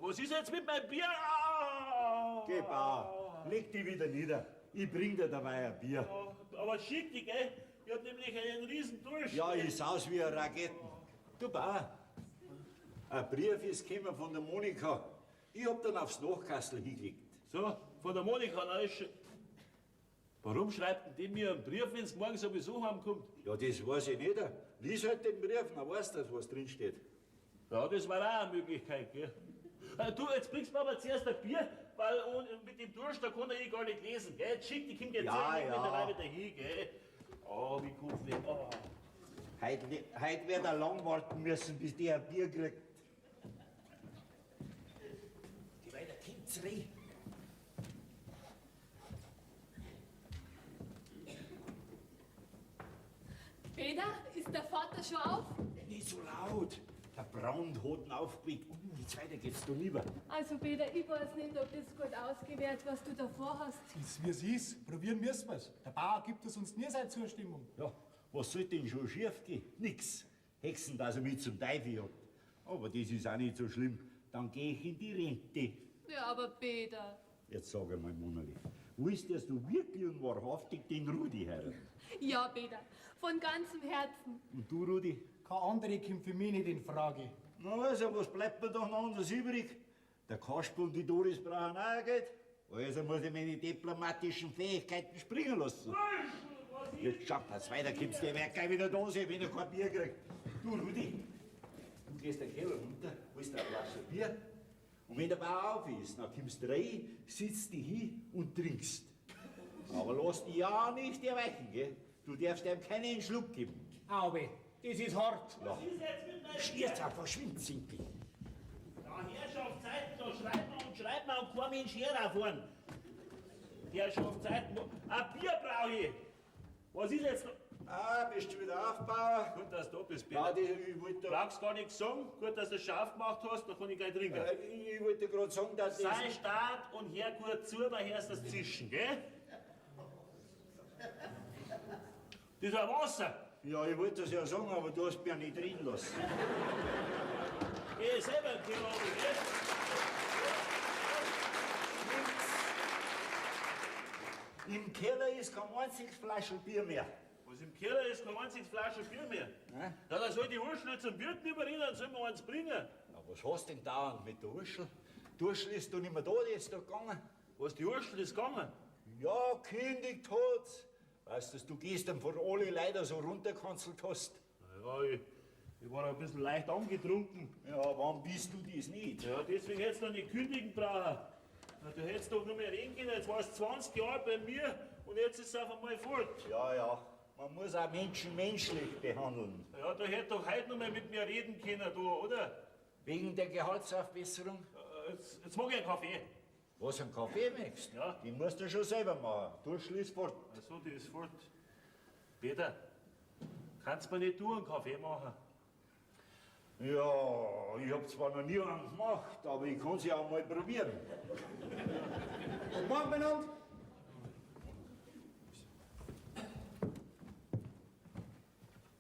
Was ist jetzt mit meinem Bier? Ah! Geh, Bauer, leg dich wieder nieder. Ich bring dir dabei ein Bier. Aber schick dich, gell? Ich hab nämlich einen riesen Durst. Ja, ich saus wie eine Raketen. Du, Bauer, ein Brief ist gekommen von der Monika. Ich hab dann aufs Nachkastel hingelegt. So, von der Monika, na ist schon. Warum schreibt denn die mir einen Brief, wenn es morgen sowieso heimkommt? Ja, das weiß ich nicht. Lies halt den Brief, dann weißt du, was drin steht. Ja, das war auch eine Möglichkeit, gell? Du, jetzt bringst du mir aber zuerst ein Bier, weil mit dem Durst, da kann er gar nicht lesen, gell? Jetzt schick die Kinder jetzt Ja, mit ja. dabei wieder hin, gell? Oh, wie kuffelig. Oh. Heute wird er lang warten müssen, bis der ein Bier kriegt. Die weiter kommt's rein. Peter, ist der Vater schon auf? Nicht so laut. Der Braun hat ihn aufgeweckt. Jetzt weiter geht's du lieber. Also Peter, ich weiß nicht, ob das gut ausgewählt, was du da vorhast. Ist wie es ist. Probieren müssen wir's. Der Bauer gibt es uns nie seine Zustimmung. Ja, was soll denn schon schief gehen? Nix. Hexen, dass er mich zum Teufel hat. Aber das ist auch nicht so schlimm. Dann geh ich in die Rente. Ja, aber Peter. Jetzt sag einmal, Monali, willst du wirklich und wahrhaftig den Rudi heiraten? Ja, Peter, von ganzem Herzen. Und du, Rudi? Kein andere kommt für mich nicht in Frage. Na also, was bleibt mir doch noch anderes übrig? Der Kasper und die Doris brauchen auch ein Geld. Also muss ich meine diplomatischen Fähigkeiten springen lassen. Jetzt schaut, dass weiterkommst, der wird gleich wieder da sein, wenn er kein Bier kriegt. Du, Rudi, du gehst den Keller runter, holst eine Flasche Bier. Und wenn der Bauer auf ist, dann kommst du rein, sitzt dich hin und trinkst. Aber lass dich ja nicht erweichen, gell? Du darfst ihm keinen Schluck geben. Auwe, das ist hart. Ja. Was ist jetzt mit meinem Stierz auf, verschwind, Zinkel. Ja, Herrschaftszeiten, da schreibt man und kein Mensch herauffahren. Herrschaftszeiten, ein Bier brauche ich. Was ist jetzt noch? Ah, bist du wieder aufgebaut? Gut, dass du da bist, Ja, Peter. ich wollte Brauchst gar nichts sagen. Gut, dass du es scharf gemacht hast, dann kann ich gleich trinken. ich wollte gerade sagen, dass das... Sei stark und hör gut zu, dann hörst du das Zischen, gell? Das ist ein Wasser. Ja, ich wollte das ja sagen, aber du hast mich ja nicht drin lassen. Geh selber im Kilo, gell? Im Keller ist kein einziges Flaschel Bier mehr. Was im Keller ist, kein einziges Flasche Bier mehr. Ja? Ja, dann soll die Urschel jetzt zum Wirt überrennen, dann soll man eins bringen. Na, was hast du denn dauernd mit der Urschel? Die Urschel ist doch nicht mehr da, die ist doch gegangen. Was, die Urschel ist gegangen? Ja, kündigt hat's. Weißt du, dass du gestern von alle Leuten so runterkanzelt hast? Ja, ich war ein bisschen leicht angetrunken. Ja, wann bist du das nicht? Ja, deswegen hättest du noch nicht kündigen brauchen. Na, du hättest doch nur mehr reden können. Jetzt warst du 20 Jahre bei mir und jetzt ist es auf einmal fort. Ja, ja, man muss auch Menschen menschlich behandeln. Ja, du hättest doch heute noch mal mit mir reden können, du, oder? Wegen der Gehaltsaufbesserung? Jetzt mag ich einen Kaffee. Was, einen Kaffee möchtest? Ja. Den musst du schon selber machen. Du schließt fort. Ach so, die ist fort. Peter, kannst du mir nicht du einen Kaffee machen? Ja, ich hab zwar noch nie einen gemacht, aber ich kann's ja auch mal probieren. Guten Morgen, miteinander.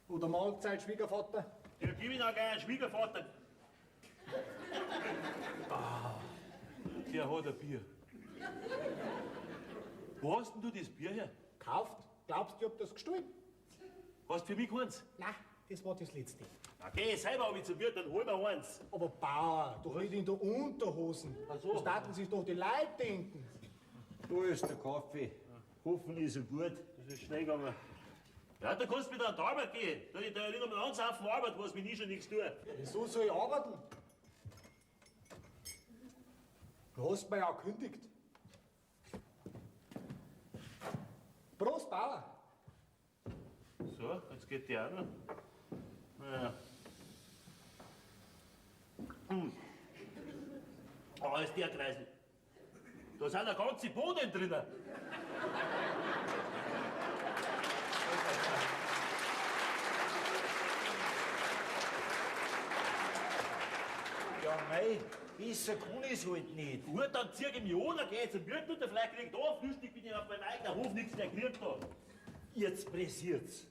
Oder Mahlzeit, Schwiegervater. Ja, gib ihm auch gleich einen Schwiegervater. Der hat ein Bier. Wo hast denn du das Bier her? Kauft. Glaubst du, ich hab das gestohlen? Hast du für mich keins? Nein, das war das Letzte. Na, geh selber hab ich zu Wirt, dann hol mir eins. Aber Bauer, doch nicht in der Unterhosen. Ach so. Das taten sich doch die Leute denken. Da ist der Kaffee. Hoffentlich ist er gut. Das ist schnell gegangen. Ja, du kannst wieder an die Arbeit gehen. Da liegt noch ein ganzer Haufen Arbeit, was mich nie schon nichts tut. Wieso soll ich arbeiten? Du hast mir ja gekündigt. Prost, Bauer. So, jetzt geht die auch noch. Naja, Oh, ist der Kreisel. Da sind ja ganze Boden drinnen. Ja, mei, besser kann ich's halt nicht. Gut, dann zieh ich mich an, dann geh ich zum Wirt und vielleicht krieg ich da ein Frühstück, bin ich auf meinem eigenen Hof nichts mehr gekriegt habe. Jetzt pressiert's.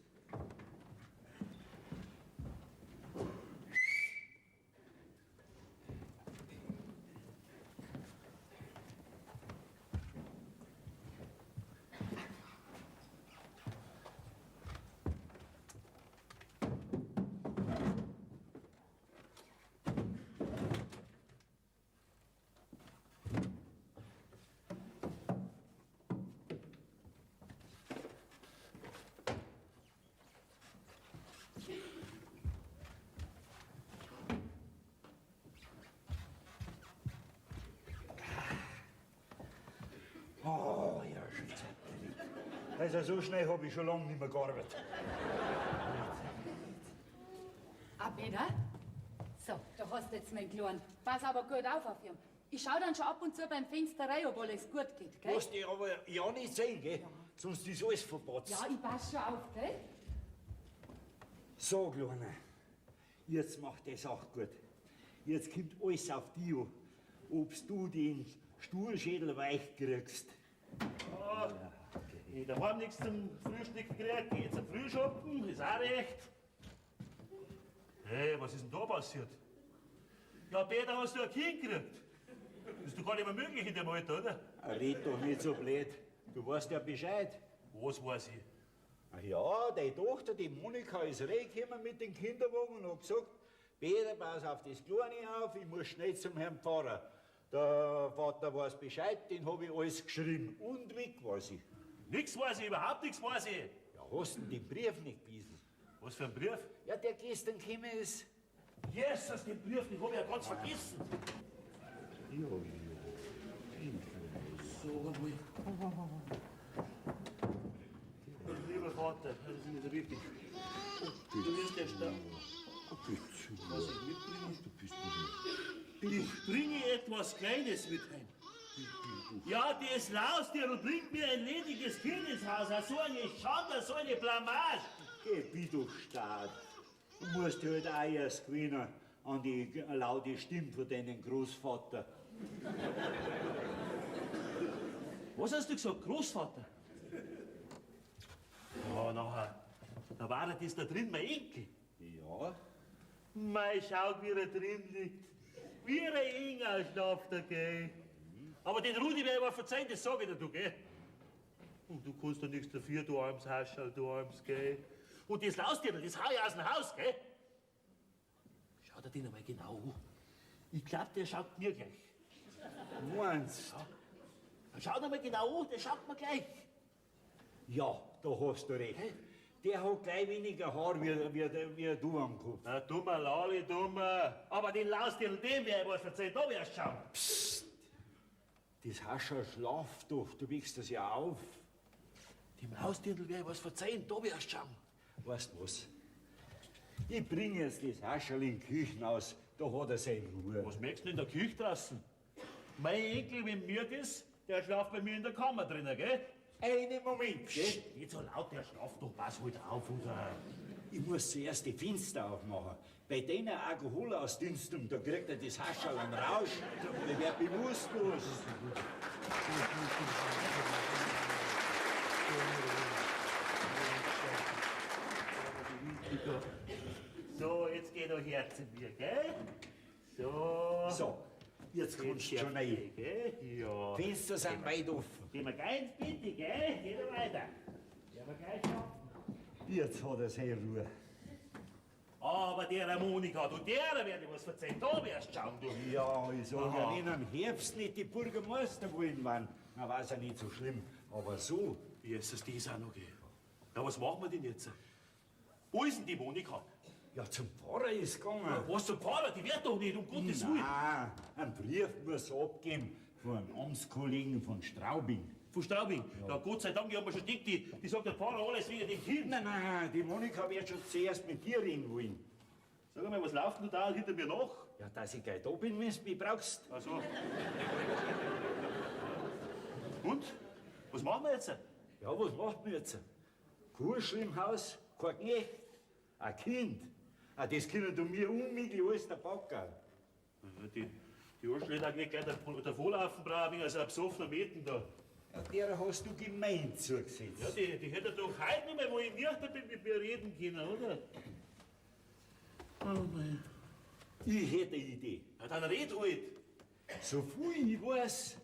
Oh, ja, schon. Also so schnell habe ich schon lange nicht mehr gearbeitet. Ah, Peter? So, da hast du jetzt meinen Kleinen. Pass aber gut auf ihn. Ich schau dann schon ab und zu beim Fenster rein, ob alles gut geht, gell? Lass dich aber ja nicht sehen, gell? Sonst ist alles verpatzt. Ja, ich pass schon auf, gell? So, Kleiner, jetzt macht das auch gut. Jetzt kommt alles auf dich an, ob du den Stuhlschädel weich kriegst. Ja, ich daheim nichts zum Frühstück gekriegt, geh zum Frühschoppen, ist auch recht. Hey, was ist denn da passiert? Ja, Peter, hast du ein Kind gekriegt? Das ist doch gar nicht mehr möglich in dem Alter, oder? Red doch nicht so blöd. Du weißt ja Bescheid. Was weiß ich? Ach ja, deine Tochter, die Monika, ist reingekommen mit dem Kinderwagen und hat gesagt, Peter, pass auf das Kleine auf, ich muss schnell zum Herrn Pfarrer. Der Vater weiß Bescheid, den habe ich alles geschrieben. Und weg weiß ich. Nix weiß ich, überhaupt nichts weiß ich. Ja, hast du den Brief nicht gelesen? Was für ein Brief? Ja, der gestern gekommen ist. Jesus, den Brief, den hab ich ja ganz vergessen. So, lieber Vater, das ist mir so wichtig. Du wirst ja sterben. Was ich mitbringe? Ich bringe etwas Kleines mit heim. Ja, das Laustirn und bringt mir ein lediges Kind ins Haus. So eine Schande, so eine Blamage. Geh, wie du Staat. Du musst halt auch erst gewinnen an die laute Stimme von deinem Großvater. Was hast du gesagt, Großvater? Ja, nachher, da war das da drin, mein Enkel. Ja? Mei, schau, wie er drin liegt. Wie ein Engel schlaft er, gell? Aber den Rudi werde ich mal verzeihen, das sag ich dir, du, gell? Und du kannst doch nichts dafür, du armes Haschall, du armes, gell? Und das Laustirn, das hau ich aus dem Haus, gell? Schau dir den einmal genau an. Ich glaub, der schaut mir gleich. Meinst? Schau dir mal genau an, der schaut mir gleich. Ja, da hast du recht. Der hat gleich weniger Haar wie du am Kopf. Na, dummer Lali, dummer. Aber den Laustirn, dem werde ich was verzeihen, da wirst du schauen. Das Hascherl schlaft doch, du wiegst das ja auf. Dem Laustirn werde ich was verzeihen, da wirst du schauen. Weißt du was? Ich bring jetzt das Hascherl in die Küche aus, da hat er seine Ruhe. Was merkst du in der Küche draußen? Mein Enkel, wenn mir das, der schlaft bei mir in der Kammer drinnen, gell? Einen Moment, gell? Nicht so laut, der schlaft doch, pass halt auf, unser. Ich muss zuerst die Fenster aufmachen. Bei denen Alkoholausdünstung, da kriegt er das Hascherl einen Rausch. Der wird bewusstlos. So, jetzt geh doch her zu mir, gell? So. So, jetzt kommst du schon rein. Gell? Ja. Fenster sind weit offen. Geh mal ganz bitte, gell? Geh doch weiter. Ja, aber gleich schaffen. Jetzt hat er seine Ruhe. Aber der Monika, du, der werde ich was verzeihen, da wirst du schauen, du. Ja, ich sage Aha. ja, wenn am Herbst nicht die Bürgermeister wollen waren, dann war es ja nicht so schlimm. Aber so, Jesus, das auch noch, gell? Ja, was machen wir denn jetzt? Wo ist denn die Monika? ja, zum Pfarrer ist gegangen. Was zum Pfarrer? Die wird doch nicht, um Gottes Willen. Nein, einen Brief muss er abgeben von einem Amtskollegen von Straubing. Von Straubing. Ja. Gott sei Dank, ich hab mir schon gedacht, die sagt der Pfarrer alles wegen dem Kind. Nein, die Monika wird schon zuerst mit dir reden wollen. Sag mal, was läuft denn da hinter mir nach? Ja, dass ich gleich da bin, wenn du mich brauchst. Ach so. Und? Was machen wir jetzt? Ja, was macht man jetzt? Kurschel im Haus, kein Knecht, ein Kind. Ah, das können du mir unmöglich alles der Backer. Die Urschel hat nicht gleich der Vorlaufen brauchen, als ein besoffener Mädchen da. Ja, der hast du gemein zugesetzt. Ja, die hätte doch heute nicht mehr, wo ich nicht bin, mit mir reden können, oder? Oh mein. Ich hätte eine Idee. Ja, dann red halt. So viel ich weiß,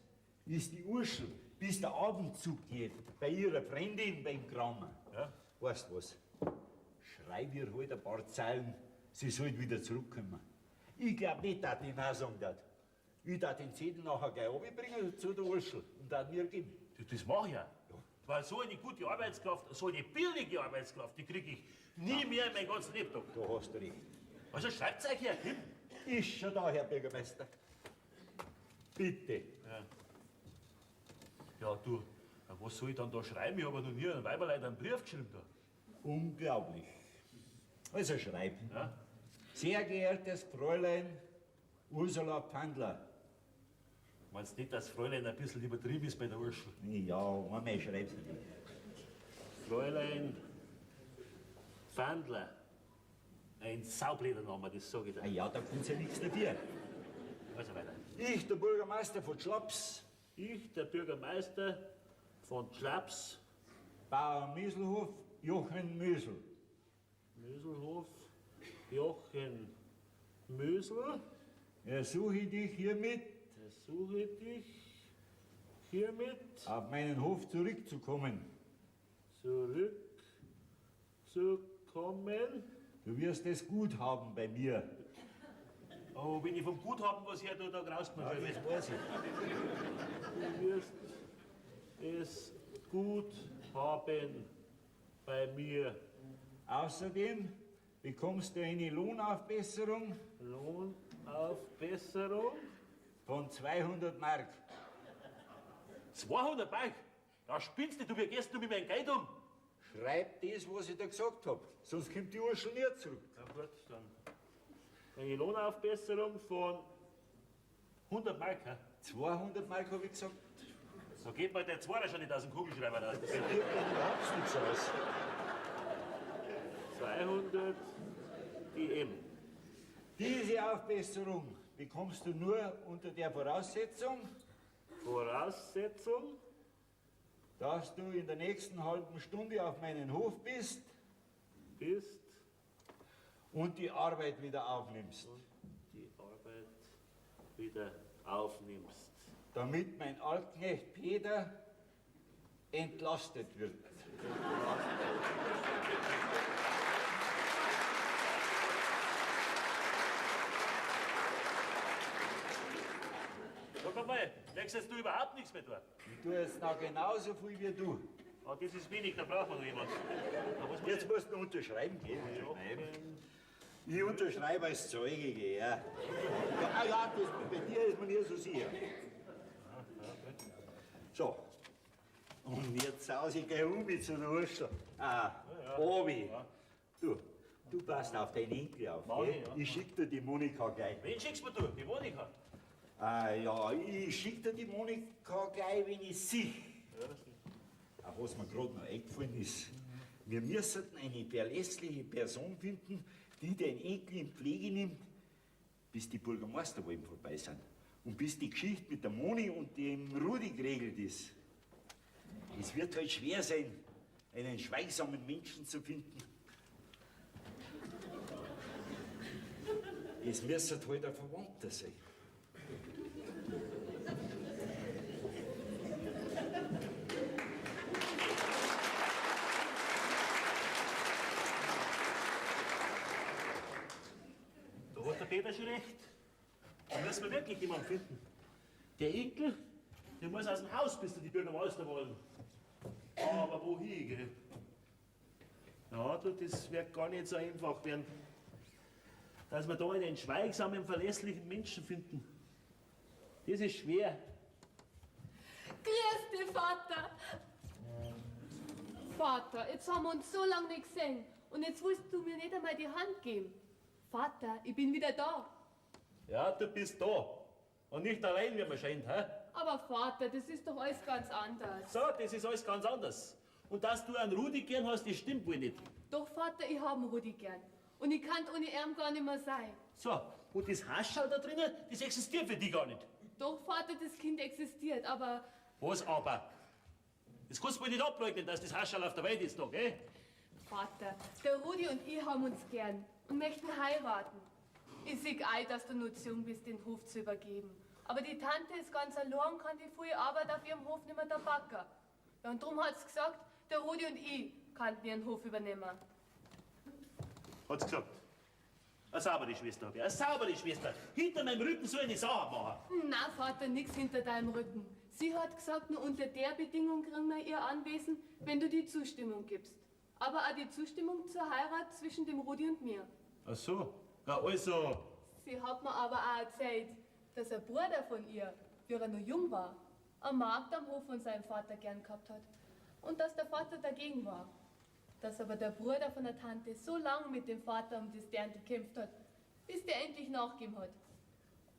ist die Urschel, bis der Abendzug geht, bei ihrer Freundin beim Kramer. Ja. Weißt du was? Schreib ihr halt ein paar Zeilen, sie soll wieder zurückkommen. Ich glaub nicht, dass die Nein sagen wird. Ich darf den Zettel nachher gleich runterbringen zu der Urschel und dann mir geben. Das mach ich ja. Weil so eine gute Arbeitskraft, so eine billige Arbeitskraft, die krieg ich nie mehr in meinem ganzen Lebtag. Da hast du recht. Also schreibt's euch her, Kim. Ist schon da, Herr Bürgermeister. Bitte. Ja, du, was soll ich dann da schreiben? Ich habe noch nie einem Weiberlein einen Brief geschrieben da. Unglaublich. Also schreiben. Ja? Sehr geehrtes Fräulein Ursula Pandler. Meinst du nicht, dass Fräulein ein bisschen übertrieben ist bei der Urschel? Ja, einmal schreib's nicht. Fräulein Pfandler. Ein saublöder Name, das sag ich dir. Ah ja, da kommt ja nichts dafür. Also weiter. Ich, der Bürgermeister von Schlaps, Ich, der Bürgermeister von Schlaps, Bauer Müselhof, Jochen Müsel, Möselhof, Jochen Mösel, ersuche dich hiermit, ersuche dich hiermit auf meinen Hof zurückzukommen. zurückzukommen. Du wirst es gut haben bei mir. Oh, wenn ich vom Guthaben was her da rausgemacht habe. Das weiß ich. Du wirst es gut haben bei mir. Außerdem bekommst du eine Lohnaufbesserung Lohnaufbesserung. von 200 Mark. 200 Mark? Ja, spinnst du, wie gehst du mit meinem Geld um? Schreib das, was ich da gesagt habe, sonst kommt die Urschel nicht zurück. Na gut, dann. Eine Lohnaufbesserung von 100 Mark. He? 200 Mark habe ich gesagt. So geht mal der Zweiter schon nicht aus dem Kugelschreiber raus. Das wird überhaupt nichts aus. 200 DM. Diese Aufbesserung bekommst du nur unter der Voraussetzung, Voraussetzung, dass du in der nächsten halben Stunde auf meinen Hof bist ist und die Arbeit wieder aufnimmst, die Arbeit wieder aufnimmst. damit mein Altknecht Peter entlastet wird. Sag mal, wechselst du überhaupt nichts mehr da? Ich tue jetzt noch genauso viel wie du. Ah, das ist wenig, da braucht man noch jemand. Aber was muss Jetzt musst du unterschreiben gehen. Ich unterschreibe als Zeuge, gell, ja. Ja, das, bei dir ist man nie so sicher. So. Und jetzt sause ich gleich mit zu der Urschel. Obi. Du passt auf deinen Enkel auf, Mach gell? ich, ja. Ich schick dir die Monika gleich. Wen schickst mir du? Die Monika? Ja, ich schick dir die Monika gleich, wenn ich sie. Auch was mir gerade noch eingefallen ist. Wir müssen eine verlässliche Person finden, die den Enkel in Pflege nimmt, bis die Bürgermeisterwahlen vorbei sind. Und bis die Geschichte mit der Moni und dem Rudi geregelt ist. Es wird halt schwer sein, einen schweigsamen Menschen zu finden. Es müsste halt ein Verwandter sein. Da hat der Peter schon recht. Da müssen wir wirklich jemanden finden. Der Enkel, der muss aus dem Haus, bis die Bürgermeister wollen. Aber wohin, gell? Ja, du, das wird gar nicht so einfach werden, dass wir da einen schweigsamen, verlässlichen Menschen finden. Das ist schwer. Grüß dich, Vater. Vater, jetzt haben wir uns so lange nicht gesehen. Und jetzt willst du mir nicht einmal die Hand geben. Vater, ich bin wieder da. Ja, du bist da. Und nicht allein, wie man scheint, hä? Aber Vater, das ist doch alles ganz anders. So, das ist alles ganz anders. Und dass du einen Rudi gern hast, das stimmt wohl nicht. Doch Vater, ich hab den Rudi gern. Und ich kann ohne ihn gar nicht mehr sein. So, und das Haschall da drinnen, das existiert für dich gar nicht. Doch Vater, das Kind existiert, aber Was aber? Das kannst du wohl nicht ableugnen, dass das Haschall auf der Welt ist, doch, gell? Vater, der Rudi und ich haben uns gern und möchten heiraten. Ich sehe ein, dass du nur zu jung bist, den Hof zu übergeben. Aber die Tante ist ganz allein und kann die frühe Arbeit auf ihrem Hof nicht mehr da backen. Ja, und darum hat sie gesagt, der Rudi und ich könnten ihren Hof übernehmen. Hat's gesagt. Eine saubere Schwester, gell? Eine saubere Schwester. Hinter meinem Rücken so eine Sache machen. Na, Vater, nix hinter deinem Rücken. Sie hat gesagt, nur unter der Bedingung kriegen wir ihr Anwesen, wenn du die Zustimmung gibst. Aber auch die Zustimmung zur Heirat zwischen dem Rudi und mir. Ach so. Ja, also. Sie hat mir aber auch erzählt, dass ein Bruder von ihr, wie er noch jung war, am Markt am Hof von seinem Vater gern gehabt hat. Und dass der Vater dagegen war. Dass aber der Bruder von der Tante so lange mit dem Vater um das Dern gekämpft hat, bis der endlich nachgegeben hat.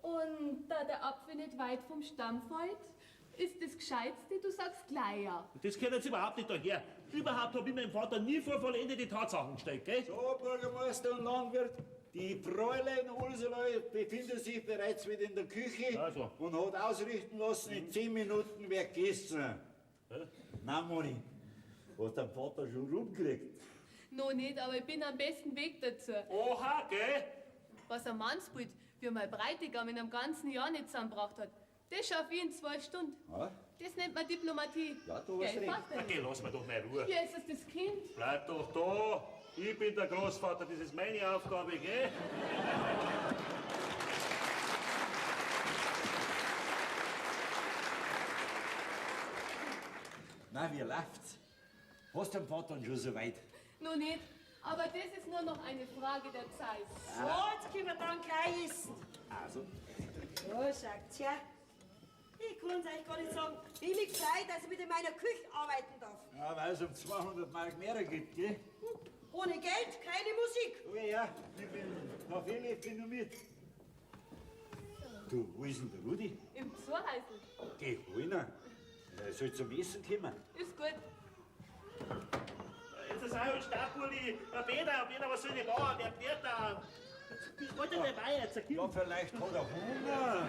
Und da der Apfel nicht weit vom Stamm fällt, ist das Gescheitste, du sagst gleich ja. Das gehört jetzt überhaupt nicht daher. Überhaupt habe ich meinem Vater nie vor vollendete Tatsachen gestellt, gell? So, Bürgermeister und Landwirt, die Fräulein Ursula befindet sich bereits wieder in der Küche Also. und hat ausrichten lassen, in 10 Minuten wer gegessen. Nein, Moni, hast dein Vater schon rumgekriegt? Noch nicht, aber ich bin am besten Weg dazu. Oha, gell? Was ein Mannsbild, wie mein Bräutigam in einem ganzen Jahr nicht zusammengebracht hat, das schaffe ich in 2 Stunden. Ja? Das nennt man Diplomatie. Ja, du hast Gell, recht. Vater? Na, geh, lass mir doch mal Ruhe. Hier ist es das Kind. Bleib doch da. Ich bin der Großvater, das ist meine Aufgabe, gell? Na, wie läuft's? Hast du den Vater schon so weit? Noch nicht, aber das ist nur noch eine Frage der Zeit. So, jetzt können wir dann gleich essen. Also, Ja, sagt's ja. Ich kann's euch gar nicht sagen, wie mich freut, dass ich wieder in meiner Küche arbeiten darf. ja, weil es um 200 Mark mehr gibt, gell? Ohne Geld keine Musik. Oh ja, ich bin auf alle Fälle noch mit. Du, wo ist denn der Rudi? Im Zuhäusl. Geh, holen ihn. Er soll zum Essen kommen. Ist gut. Jetzt ist auch ein Stabuli. Peter, was soll ich machen? Der Peter. Ich wollte dabei jetzt. Ja, vielleicht hat er Hunger.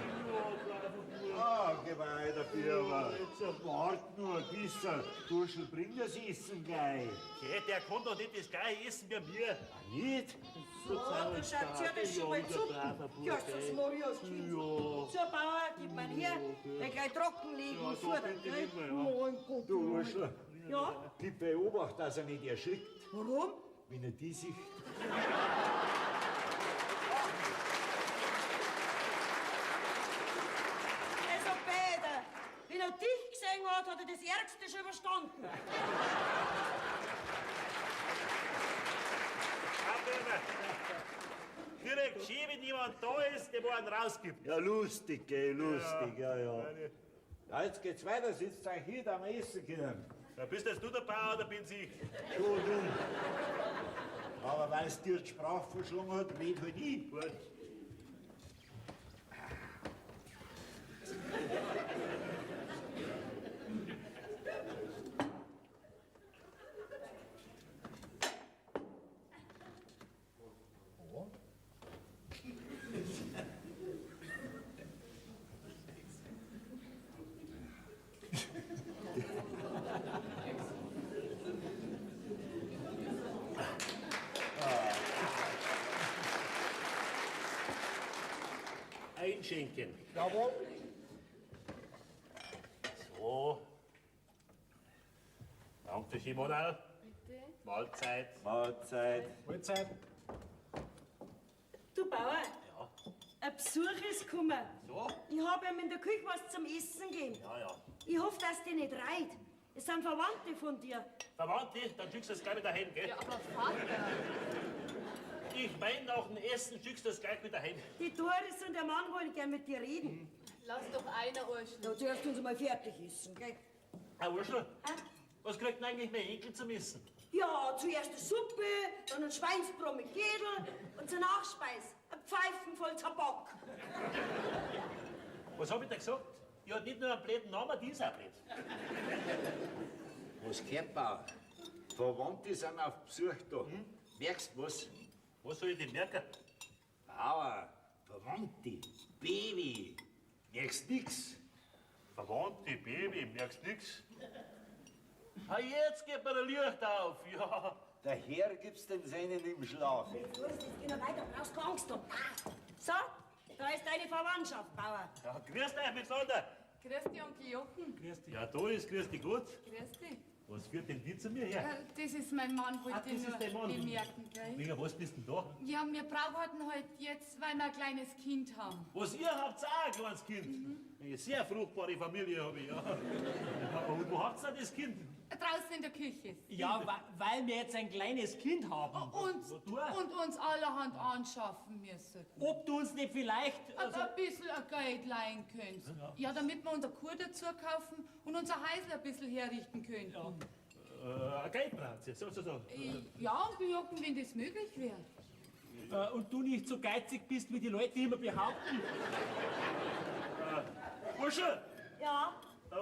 Ah, geh weiter, Firma. Jetzt wart nur, dieser Durschel bringt das Essen gleich. Okay, der kann doch nicht das gleiche essen wie mir. Nicht? So, dann schaut ja das schon mal zu. Ja, das mach ich aus Kind. So, Bauer, gib mir her, der gleich trocken liegen und futtern, gell? Mein Gott. Du Urschler, Ja, die beobacht, dass er nicht erschrickt, warum? wenn er die sieht. Also, Peter, wenn er dich gesehen hat, hat er das Ärgste schon überstanden. Direkt schön, wenn jemand da ist, der wo einen rausgibt. Ja, lustig, gell, lustig, ja. Ja, jetzt geht's weiter, sitzt euch hier, da wir essen können. Ja, bist jetzt du der Bauer oder bin's ich? Du, du. Aber weil es dir die Sprache verschlungen hat, red halt ich. Gut. Einschenken. Jawohl. So. Danke, Schimonal. Bitte. Mahlzeit. Mahlzeit. Mahlzeit. Du, Bauer, Ja. ein Besuch ist gekommen. So? Ich habe ihm in der Küche was zum Essen gegeben. Ja. Ich hoffe, dass die nicht reit. Es sind Verwandte von dir. Verwandte, dann schickst du das gleich mit daheim, gell? Ja, aber Vater. Ich mein, nach dem Essen schickst du das gleich mit daheim. Die Doris und der Mann wollen gern mit dir reden. Lass doch einer urscheln. Ja, zuerst uns mal fertig essen, gell? Herr Urschler, Ah, was kriegt denn eigentlich mein Enkel zum Essen? Ja, zuerst eine Suppe, dann ein Schweinsbrot mit Gädel und zur Nachspeis ein Pfeifen voll Tabak. Was hab ich da gesagt? Ich hab nicht nur einen blöden Namen, die ist auch blöd. Was gehört, Bauer? Verwandte sind auf Besuch da. Merkst du was? Was soll ich denn merken? Bauer, Verwandte, Baby. Merkst nix? Verwandte, Baby, merkst nix? Ah, jetzt geht mir der Licht auf, ja. Der Herr gibt's den Seinen im Schlaf. So ist es, geh noch weiter, brauchst keine Angst haben. So, da ist deine Verwandtschaft, Bauer. Ja, grüß dich miteinander. Grüß dich, Onkel Jochen. Ja, da ist, grüß dich gut. Grüß dich. Was führt denn die zu mir her? Das ist mein Mann, wollte Das ich ist dein nur Mann. bemerken, gell? Wegen was bist denn da? Ja, wir brauchen halt jetzt, weil wir ein kleines Kind haben. Was, ihr habt auch ein kleines Kind? Eine sehr fruchtbare Familie habe ich, ja. Ja, und wo habt ihr denn das Kind? Draußen in der Küche. Ja, weil wir jetzt ein kleines Kind haben. Und uns allerhand anschaffen müssen. Ob du uns nicht vielleicht... Also ein bisschen ein Geld leihen könnt. Ja, damit wir unser Kur dazu kaufen und unser Häusl ein bisschen herrichten könnten. Ein Geldbranze, sozusagen. Ja, Onkel Jochen, wenn das möglich wäre. und du nicht so geizig bist, wie die Leute immer behaupten. Bursche, Ja,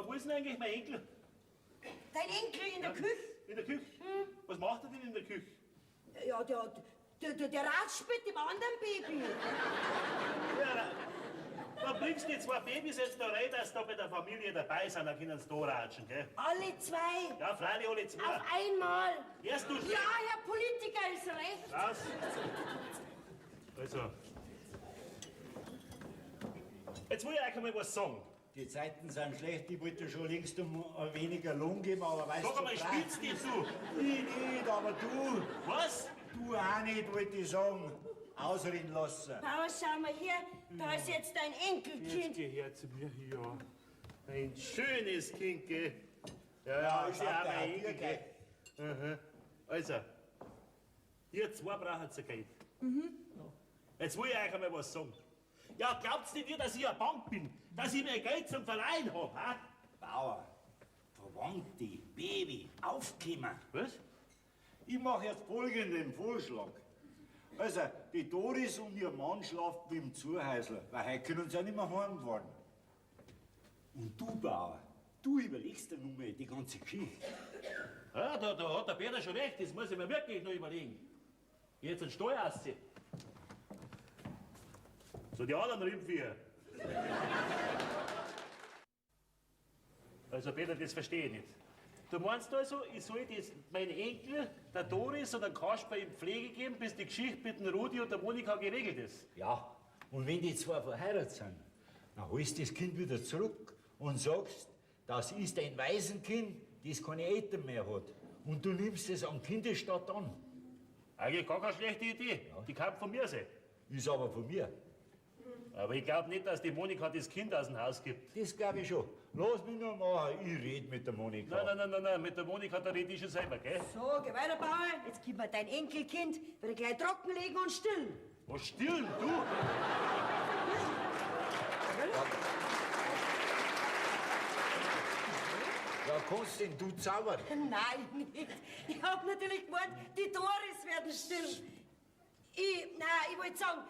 wo ist denn eigentlich mein Enkel? dein Enkel in der Küche. In der Küche? Was macht er denn in der Küche? Ja, der ratscht mit dem anderen Baby. Ja, da bringst du die zwei Babys jetzt da rein, dass sie da bei der Familie dabei sind, dann können sie da ratschen, gell? Alle zwei. Ja, freilich alle zwei. Auf einmal. Erst du Ja, Herr Politiker, ist recht. raus. Also. Jetzt will ich euch einmal was sagen. Die Zeiten sind schlecht, ich wollte schon längst um weniger Lohn geben, aber weißt Sag du... einmal, spielst du du? Ich nicht, aber du... Was? Du auch nicht, wollte ich sagen. Ausreden lassen. Bauer, schau mal her, da ist jetzt dein Enkelkind. Geh her zu mir, ja. Ein schönes Kind, gell? Ja, ist ja auch mein Enkel, gell? Aha. Also, ihr zwei braucht ihr Geld. Jetzt will ich euch einmal was sagen. Ja, glaubt's nicht ihr, dass ich eine Bank bin? Dass ich mehr Geld zum Verleihen hab, ha? Bauer, Verwandte, Baby, aufkommen. Was? Ich mache jetzt folgenden Vorschlag. Also, die Doris und ihr Mann schlafen im Zuhäusler, weil heute können sie ja nicht mehr heimfahren. Und du, Bauer, du überlegst dir nun mal die ganze Geschichte. Ja, da hat der Peter schon recht, das muss ich mir wirklich noch überlegen. Jetzt ein Steuer ausziehen. So die anderen Rindviecher. Also Peter, das verstehe ich nicht. Du meinst also, ich soll das meinen Enkel, der Doris und der Kasper in Pflege geben, bis die Geschichte mit dem Rudi und der Monika geregelt ist? Ja, und wenn die zwei verheiratet sind, dann holst du das Kind wieder zurück und sagst, das ist ein Waisenkind, das keine Eltern mehr hat. Und du nimmst es an Kindesstatt an. Eigentlich gar keine schlechte Idee. Die kann von mir sein. Ist aber von mir. Aber ich glaube nicht, dass die Monika das Kind aus dem Haus gibt. Das glaube ich schon. Lass mich nur machen, ich rede mit der Monika. Nein, mit der Monika, da rede ich schon selber, gell? So, geh weiter, Bauer. Jetzt gib mir dein Enkelkind, wird gleich trockenlegen und stillen. Was stillen, du? Ja, kannst denn du zaubern? Nein, nicht. Ich hab natürlich gemeint, die Doris werden stillen. Ich wollte sagen,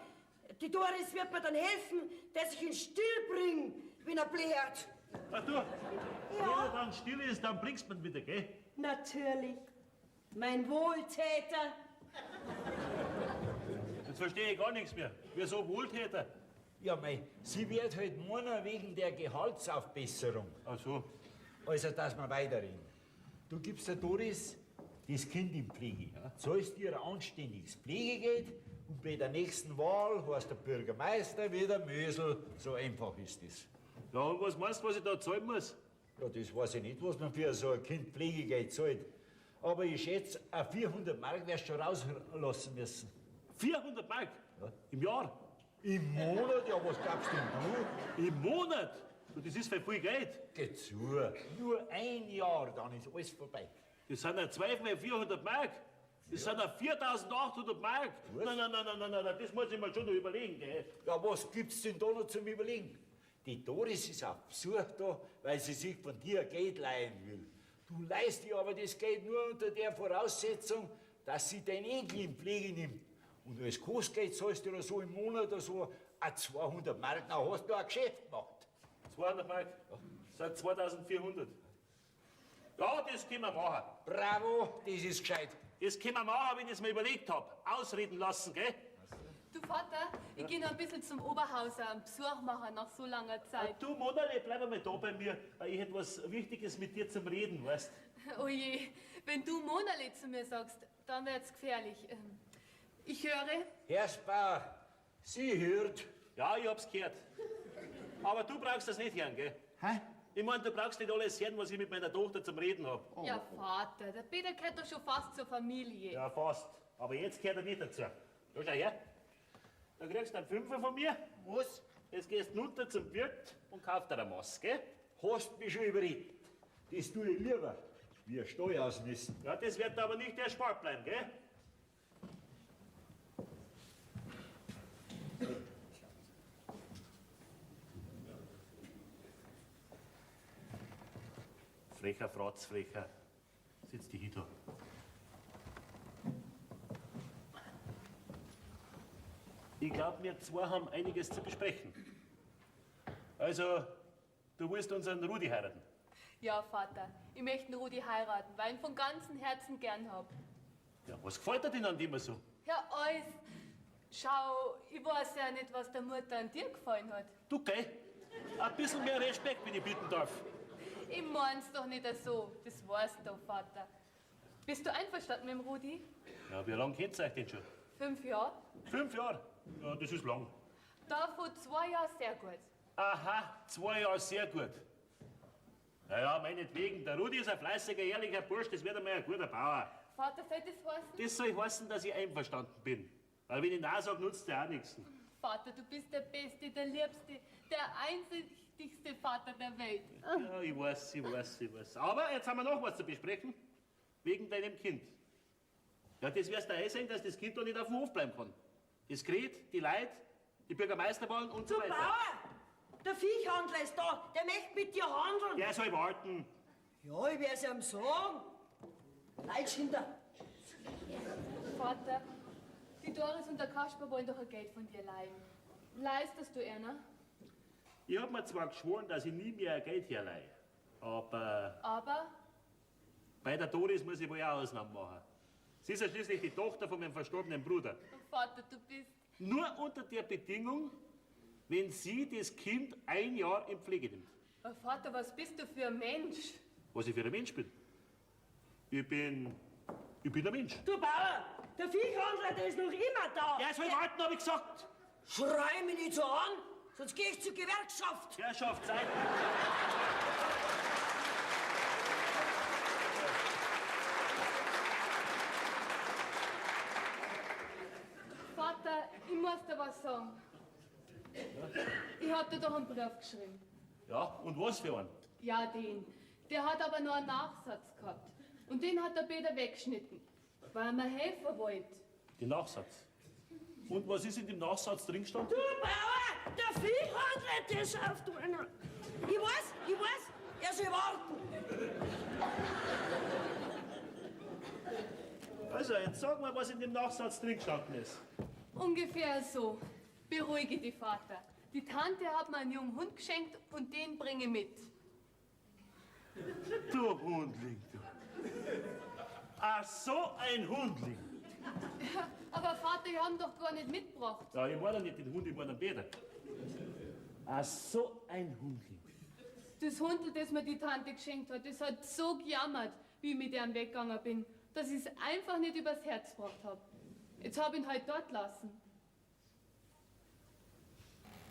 die Doris wird mir dann helfen, dass ich ihn still bringe, wenn er bläht. Ach du, wenn er dann still ist, dann bringst du ihn wieder, gell? Natürlich. Mein Wohltäter. Jetzt verstehe ich gar nichts mehr. Wieso Wohltäter? Ja, mei, sie wird halt meiner wegen der Gehaltsaufbesserung. Ach so. Also, dass wir weiterreden. Du gibst der Doris das Kind in Pflege, zahlst ihr ein anständiges Pflegegeld und bei der nächsten Wahl heißt der Bürgermeister wieder Mösel. So einfach ist das. Ja, und was meinst du, was ich da zahlen muss? Ja, das weiß ich nicht, was man für so ein Kind Pflegegeld zahlt. Aber ich schätze, 400 Mark wirst du schon rauslassen müssen. 400 Mark? Ja. Im Jahr? Im Monat? Ja, was glaubst denn Im Monat? Du, das ist für viel Geld. du? Geh zu. Nur ein Jahr, dann ist alles vorbei. Das sind ja 12 mal 400 Mark. Das sind ja 4.800 Mark. Was? Nein, das muss ich mir schon noch überlegen, gell? Ja, was gibt's denn da noch zum Überlegen? Die Doris ist auf Besuch da, weil sie sich von dir Geld leihen will. Du leihst ihr aber das Geld nur unter der Voraussetzung, dass sie dein Enkel in Pflege nimmt. Und als Kostgeld zahlst du dir so im Monat oder so auch 200 Mark, dann hast du ein Geschäft gemacht. 200 Mark? Sind 2400. Ja, das können wir machen. Bravo, das ist gescheit. Das können wir machen, wenn ich es mir überlegt habe. Ausreden lassen, gell? Du Vater, ich gehe noch ein bisschen zum Oberhauser einen Besuch machen nach so langer Zeit. Du, Monale, bleib einmal da bei mir, weil ich hätte was Wichtiges mit dir zum Reden, weißt? Oje, wenn du Monale zu mir sagst, dann wird's gefährlich. Ich höre, Herr Spar, Sie hört. Ja, ich hab's gehört. Aber du brauchst das nicht hören, gell? Hä? Ich mein, du brauchst nicht alles hören, was ich mit meiner Tochter zum Reden hab. ja Vater, der Peter gehört doch schon fast zur Familie. Ja, fast. Aber jetzt gehört er nicht dazu. Da schau her. Da kriegst du einen Fünfer von mir. Was? Jetzt gehst du runter zum Wirt und kaufst dir eine Maske, gell? Hast mich schon überredet. Das tue ich lieber, wie ein Stall ausmisten. Ja, das wird aber nicht erspart bleiben, gell? Frecher Fratz, frecher. Sitz dich hin da. Ich glaube, wir zwei haben einiges zu besprechen. Also, du willst unseren Rudi heiraten. Ja, Vater, ich möchte den Rudi heiraten, weil ich ihn von ganzem Herzen gern hab. Ja, was gefällt dir denn an dem so? Ja, alles. Schau, ich weiß ja nicht, was der Mutter an dir gefallen hat. Du, gell? Ein bisschen mehr Respekt, wenn ich bitten darf. Ich mein's doch nicht so, das weißt du, Vater. Bist du einverstanden mit dem Rudi? Ja, wie lange kennt ihr euch denn schon? 5 Jahre? 5 Jahre? Ja, das ist lang. Davon 2 Jahre sehr gut. Aha, 2 Jahre sehr gut. Naja, meinetwegen, der Rudi ist ein fleißiger, ehrlicher Bursch, das wird einmal ein guter Bauer. Vater, soll das heißen? Das soll heißen, dass ich einverstanden bin. Weil wenn ich Nein sage, nutzt ja auch nichts. Vater, du bist der Beste, der Liebste, der einzigste Vater der Welt. Ja, ich weiß. Aber jetzt haben wir noch was zu besprechen. Wegen deinem Kind. Ja, das wirst du auch sehen, dass das Kind doch nicht auf dem Hof bleiben kann. Das Gret, die Leute, die Bürgermeisterwahlen und so Du weiter. Bauer, der Viechhandler ist da, der möchte mit dir handeln. Der soll warten. Ja, ich werd's ihm sagen. Leitschinder. Vater, die Doris und der Kasper wollen doch ein Geld von dir leihen. Leistest du einer? Ich hab mir zwar geschworen, dass ich nie mehr Geld herleihe. Aber Aber, bei der Doris muss ich wohl auch Ausnahmen machen. Sie ist ja schließlich die Tochter von meinem verstorbenen Bruder. Vater, du bist... Nur unter der Bedingung, wenn sie das Kind 1 Jahr in Pflege nimmt. Oh, Vater, was bist du für ein Mensch? Was ich für ein Mensch bin. Ich bin ein Mensch. Du Bauer, der Viechhandler, der ist noch immer da. Der soll warten, hab ich gesagt. Schrei mich nicht so an, sonst geh ich zur Gewerkschaft. Herrschaft, Zeit. Vater, ich muss dir was sagen. Ich hab dir doch einen Brief geschrieben. Ja, und was für einen? Ja, den. Der hat aber nur einen Nachsatz gehabt. Und den hat der Peter weggeschnitten, weil er mir helfen wollte. Den Nachsatz. Und was ist in dem Nachsatz drin gestanden? Du Bauer, der Viehhandler, der schafft du einer. Ich weiß, er soll warten. Also, jetzt sag mal, was in dem Nachsatz drin gestanden ist. Ungefähr so. Beruhige dich, Vater. Die Tante hat mir einen jungen Hund geschenkt und den bringe ich mit. Du Hundling, du. Ach, so ein Hundling. Aber Vater, ich hab ihn doch gar nicht mitgebracht. Ja, ich war doch nicht den Hund, ich war der Peter. Ach, so ein Hundling. Das Hundel, das mir die Tante geschenkt hat, das hat so gejammert, wie ich mit ihm weggegangen bin, dass ich es einfach nicht übers Herz gebracht habe. Jetzt hab ich ihn halt dort lassen.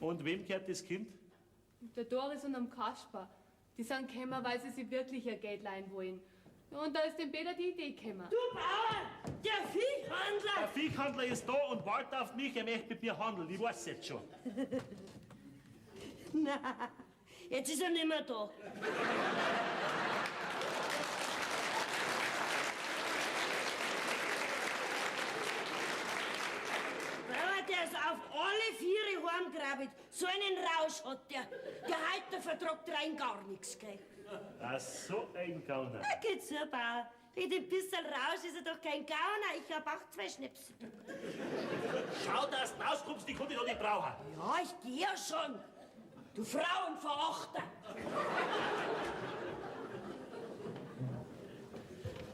Und wem gehört das Kind? Der Doris und am Kasper. Die sind gekommen, weil sie sich wirklich ein Geld leihen wollen. Ja, und da ist dem Peter die Idee gekommen. Du Bauer, der Viehhandler. Der Viehhandler ist da und wartet auf mich, er möchte mit mir handeln, ich weiß jetzt schon. Na, jetzt ist er nicht mehr da. Bauer, der ist auf alle 4 heimgerabelt. So einen Rausch hat der. Der heute vertragt rein gar nichts, gell? Ach, so ein Gauner. Da geht's so, Bauer. In dem bisschen Rausch ist er doch kein Gauner. Ich hab auch 2 Schnäpse. Schau, dass du rauskommst, die konnte ich doch nicht brauchen. Ja, ich geh ja schon. Du Frauenverachter.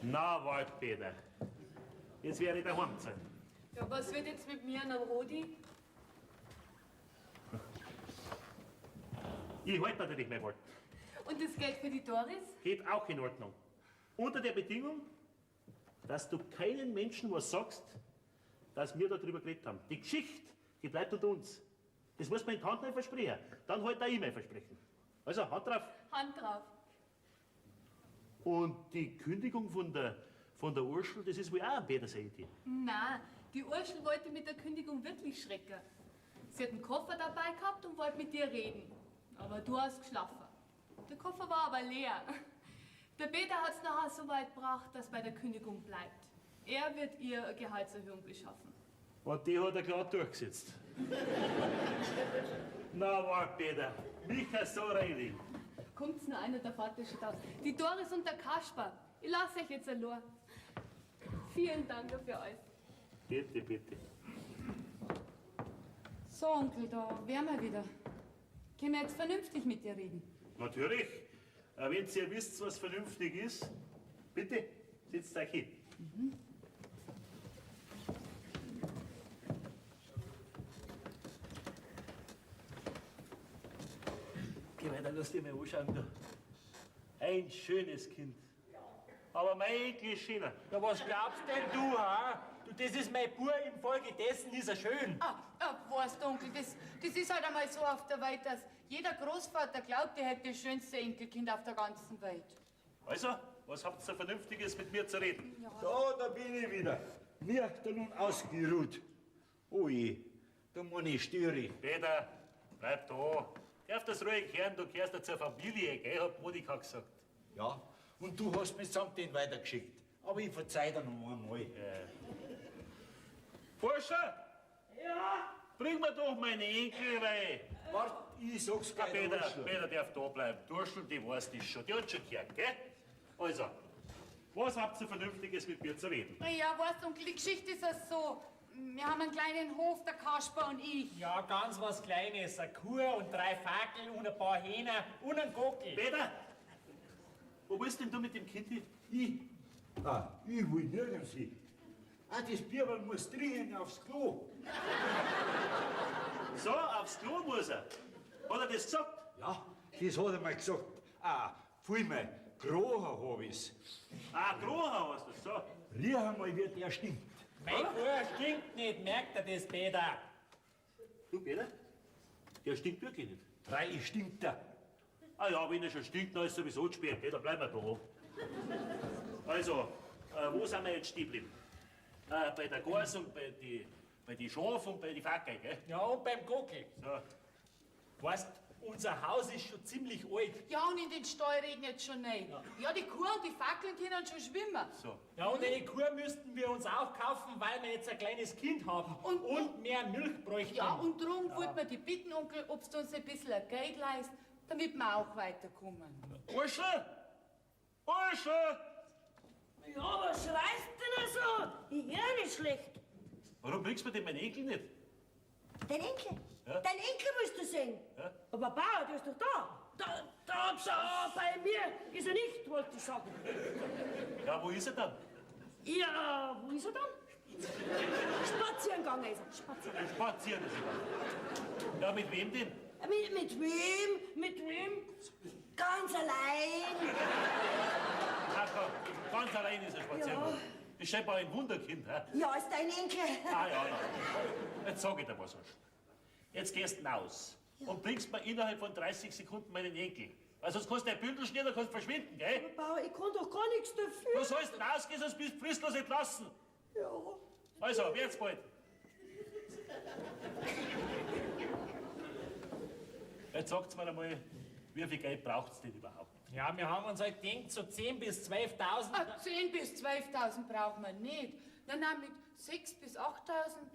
Na, Waldpeter. Jetzt werde ich daheim sein. Ja, was wird jetzt mit mir und dem Rudi? Ich halte natürlich mein Wort. Und das Geld für die Doris? Geht auch in Ordnung. Unter der Bedingung, dass du keinen Menschen was sagst, dass wir darüber geredet haben. Die Geschichte, die bleibt unter uns. Das muss man in die Hand nicht versprechen. Dann halt auch ich mein Versprechen. Also, Hand drauf. Hand drauf. Und die Kündigung von der Urschel, das ist wohl auch ein Peter seine Idee. Nein, die Urschel wollte mit der Kündigung wirklich schrecken. Sie hat einen Koffer dabei gehabt und wollte mit dir reden. Aber du hast geschlafen. Der Koffer war aber leer. Der Peter hat es nachher so weit gebracht, dass bei der Kündigung bleibt. Er wird ihr eine Gehaltserhöhung beschaffen. Und die hat er klar durchgesetzt. Na, wart, Peter. Mich kannst du so reinlegen. Kommt's nur einer, der Vater schon aus. Die Doris und der Kasper. Ich lasse euch jetzt allein. Vielen Dank für euch. Bitte, bitte. So, Onkel, da wären wir wieder. Können wir jetzt vernünftig mit dir reden? Natürlich. Wenn ihr wisst, was vernünftig ist, bitte, sitzt euch hin. Geh weiter, lass dir mal anschauen. Du. Ein schönes Kind. Aber mein Enkel ist schöner. Ja, was glaubst denn du, ha? Du, das ist mein Bub, infolgedessen ist er schön. Weißt du, Onkel, das ist halt einmal so auf der Welt, dass jeder Großvater glaubt, er hätte das schönste Enkelkind auf der ganzen Welt. Also, was habt ihr Vernünftiges mit mir zu reden? Da bin ich wieder. Mircht er nun ausgeruht. Oh je, da muss ich störe. Peter, bleib da. Darf das ruhig hören, du gehörst ja zur Familie, gell, hat Monika gesagt. Ja, und du hast mich samt den weitergeschickt. Aber ich verzeih dir noch einmal. Forscher! Ja? Bring mir doch meine Enkel rein. Wart, ich sag's gleich. der Peter, Urschel. Peter darf da bleiben. Durschel, die weiß das schon. Die hat schon gehört, gell? Also, was habt ihr Vernünftiges mit mir zu reden? Ja, weißt du, Onkel, die Geschichte ist ja so. Wir haben einen kleinen Hof, der Kasper und ich. Ja, ganz was Kleines. Eine Kuh und 3 Fackeln und ein paar Hähner und ein Gockel. Peter! Wo bist denn du mit dem Kind hin? Ich will nirgends hin. Das Bierl muss dringend aufs Klo. So, aufs Klo muss er. Hat er das gesagt? Ja, das hat er mir gesagt. Vielmehr, Krocher hab ich's. Kroha hast du das so. Riech einmal, wie der stinkt. Mein Bub stinkt nicht, merkt er das, Peter? Du, Peter? Der stinkt wirklich nicht. Freilich stinkt er. Ja, wenn er schon stinkt, dann ist sowieso zu spät, gell? Da bleiben wir da. Also, wo sind wir jetzt stehen geblieben? Bei der Gors und bei die Schaf und bei die Fackel, gell? Ja, und beim Gockel. So. Weißt, unser Haus ist schon ziemlich alt. Ja, und in den Stall regnet schon rein. Ja, die Kuh und die Fackeln können schon schwimmen. So. Ja, und eine Kuh müssten wir uns auch kaufen, weil wir jetzt ein kleines Kind haben und mehr Milch bräuchten. Ja, und darum wollten wir dich bitten, Onkel, ob du uns ein bisschen ein Geld leist, damit wir auch weiterkommen. Urschel! Urschel! Ja, was schreist du denn so? Ich höre nicht schlecht. Warum bringst du mir denn meinen Enkel nicht? Dein Enkel? Ja? Dein Enkel musst du sehen. Ja? Aber Bauer, der ist doch da. Da bei mir ist er nicht, wollte ich sagen. Ja, wo ist er dann? Ja, wo ist er dann? Spazieren gegangen ist er. Spazieren. Spazieren ist er. Ja, mit wem denn? Mit wem? Mit wem? Ganz allein. Ach komm, ganz allein ist er spazieren. Ja. Ist scheinbar ein Wunderkind, hä? Ja, ist dein Enkel. Ja. Jetzt sag ich dir was. Jetzt gehst du raus und bringst mir innerhalb von 30 Sekunden meinen Enkel. Weil sonst kannst du dein Bündel schneiden und kannst verschwinden, gell? Bauer, ich kann doch gar nichts dafür. Du sollst rausgehen, sonst bist du fristlos entlassen. Ja. Also, wird's bald. Jetzt sagt's mir einmal, wie viel Geld braucht's denn überhaupt? Ja, wir haben uns halt gedacht, so 10.000 bis 12.000. 10.000 bis 12.000 brauchen wir nicht. Nein, mit 6.000 bis 8.000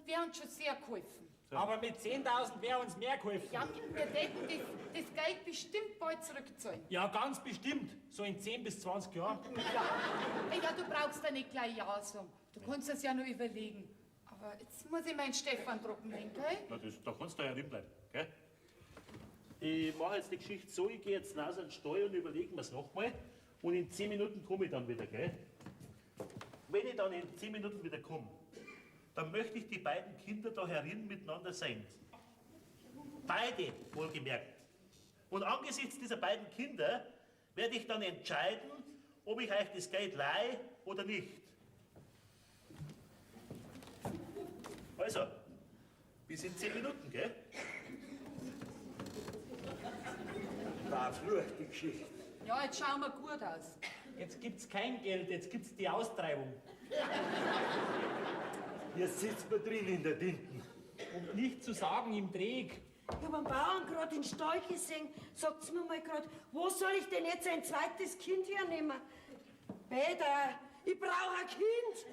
wäre uns schon sehr geholfen. Aber mit 10.000 wäre uns mehr geholfen. Ja, wir denken das Geld bestimmt bald zurückzahlen. Ja, ganz bestimmt. So in 10 bis 20 Jahren. Ja, du brauchst da nicht gleich Ja sagen. Du kannst es ja nur überlegen. Aber jetzt muss ich meinen Stefan drucken legen, gell? Na, da kannst du ja drin bleiben, gell? Ich mache jetzt die Geschichte so, ich gehe jetzt raus an den Stall und überlege mir es nochmal. Und in 10 Minuten komme ich dann wieder, gell? Wenn ich dann in 10 Minuten wieder komme, dann möchte ich die beiden Kinder da herin miteinander sehen. Beide, wohlgemerkt. Und angesichts dieser beiden Kinder werde ich dann entscheiden, ob ich euch das Geld leihe oder nicht. Also, bis in 10 Minuten, gell? War Fluch, die Geschichte. Ja, jetzt schauen wir gut aus. Jetzt gibt's kein Geld, jetzt gibt's die Austreibung. Jetzt sitzt man drin in der Tinten. Und nicht zu sagen im Dreck. Ich hab einen Bauern gerade in den Stall gesehen. Sagt's mir mal gerade, wo soll ich denn jetzt ein zweites Kind hernehmen? Peter, ich brauche ein Kind.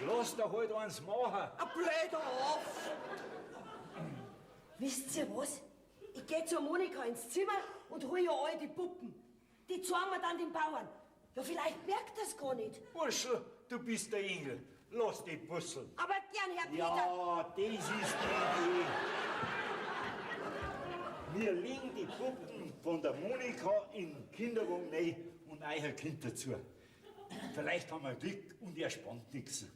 Lass doch halt eins machen. Ein blöder Aff. Wisst ihr was? Ich geh zur Monika ins Zimmer und hol ihr all die Puppen. Die zeigen wir dann den Bauern. Ja, vielleicht merkt das gar nicht. Burschel, du bist der Engel. Lass dich busseln. Aber gern, Herr Peter. Ja, das ist die Idee. Wir legen die Puppen von der Monika in den Kinderwagen rein und euer Kind dazu. Vielleicht haben wir Glück und er spannt nichts.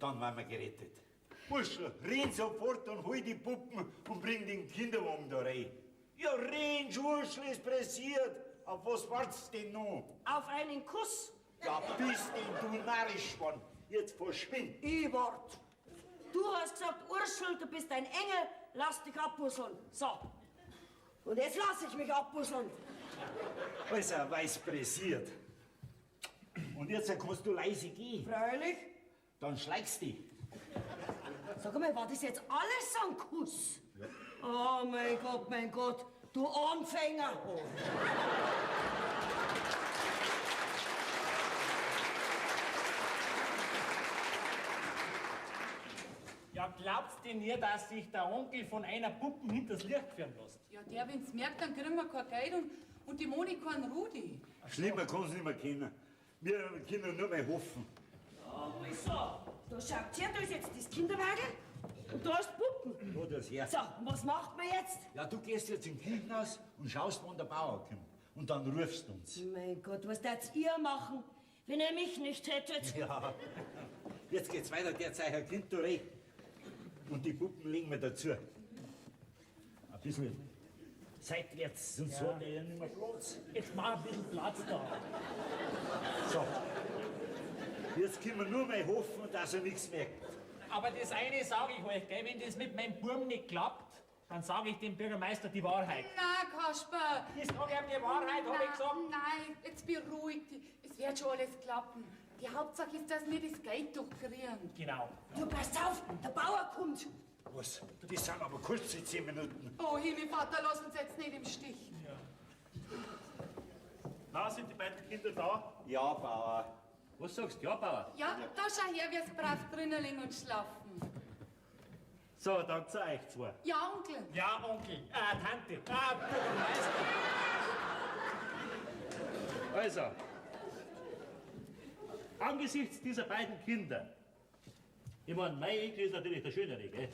Dann werden wir gerettet. Burschel, renn sofort und hol die Puppen und bring den Kinderwagen da rein. Ja, renn, Schurschel, ist pressiert. Auf was wartest du denn noch? Auf einen Kuss. Ja, bist denn du Narrischwann? Jetzt verschwind. Ich wart. Du hast gesagt, Urschel, du bist ein Engel, lass dich abbusseln. So. Und jetzt lass ich mich abbusseln. Also, weiß pressiert. Und jetzt kannst du leise gehen. Freilich. Dann schleichst du dich. Sag mal, war das jetzt alles ein Kuss? Ja. Oh mein Gott, du Anfänger. Ja, glaubst du nie, dass sich der Onkel von einer Puppen hinters Licht führen lässt? Ja, der, wenn's merkt, dann kriegen wir kein Geld und die Monika einen Rudi. Schlimmer kann es nicht mehr kennen. Wir können nur mehr hoffen. Ja, wieso? Da schaut her, da ist jetzt das Kinderwagen und da ist Puppen. Ja, das Herz. So, und was macht man jetzt? Ja, du gehst jetzt in den Küchenhaus und schaust, wann der Bauer kommt. Und dann rufst du uns. Mein Gott, was würdet ihr machen, wenn ihr mich nicht hättet? Ja. Jetzt geht's weiter, der zeigt ein Kind da rein. Und die Puppen legen wir dazu. Ein bisschen seitwärts, sonst hat er ja nicht mehr Platz. Jetzt mach ein bisschen Platz da. So. Jetzt können wir nur mal hoffen, dass er nichts merkt. Aber das eine sage ich euch, gell, wenn das mit meinem Burm nicht klappt, dann sage ich dem Bürgermeister die Wahrheit. Na, Kasper. Ich sage ihm die Wahrheit, habe ich gesagt. Nein, jetzt beruhig dich. Es wird schon alles klappen. Die Hauptsache ist, dass wir das Geld durchkriegen. Genau. Du, passt auf, der Bauer kommt. Was? Das sind aber kurze 10 Minuten. Oh, Himmelvater, lass uns jetzt nicht im Stich. Na, sind die beiden Kinder da? Ja, Bauer. Was sagst du? Ja, Bauer? Ja, da schau her, wie es brav drinnen liegen und schlafen. So, dann zu euch zwei. Ja, Onkel. Ja, Onkel. Tante. Bürgermeister. Also, angesichts dieser beiden Kinder, ich meine, mein Enkel ist natürlich der Schönere, gell?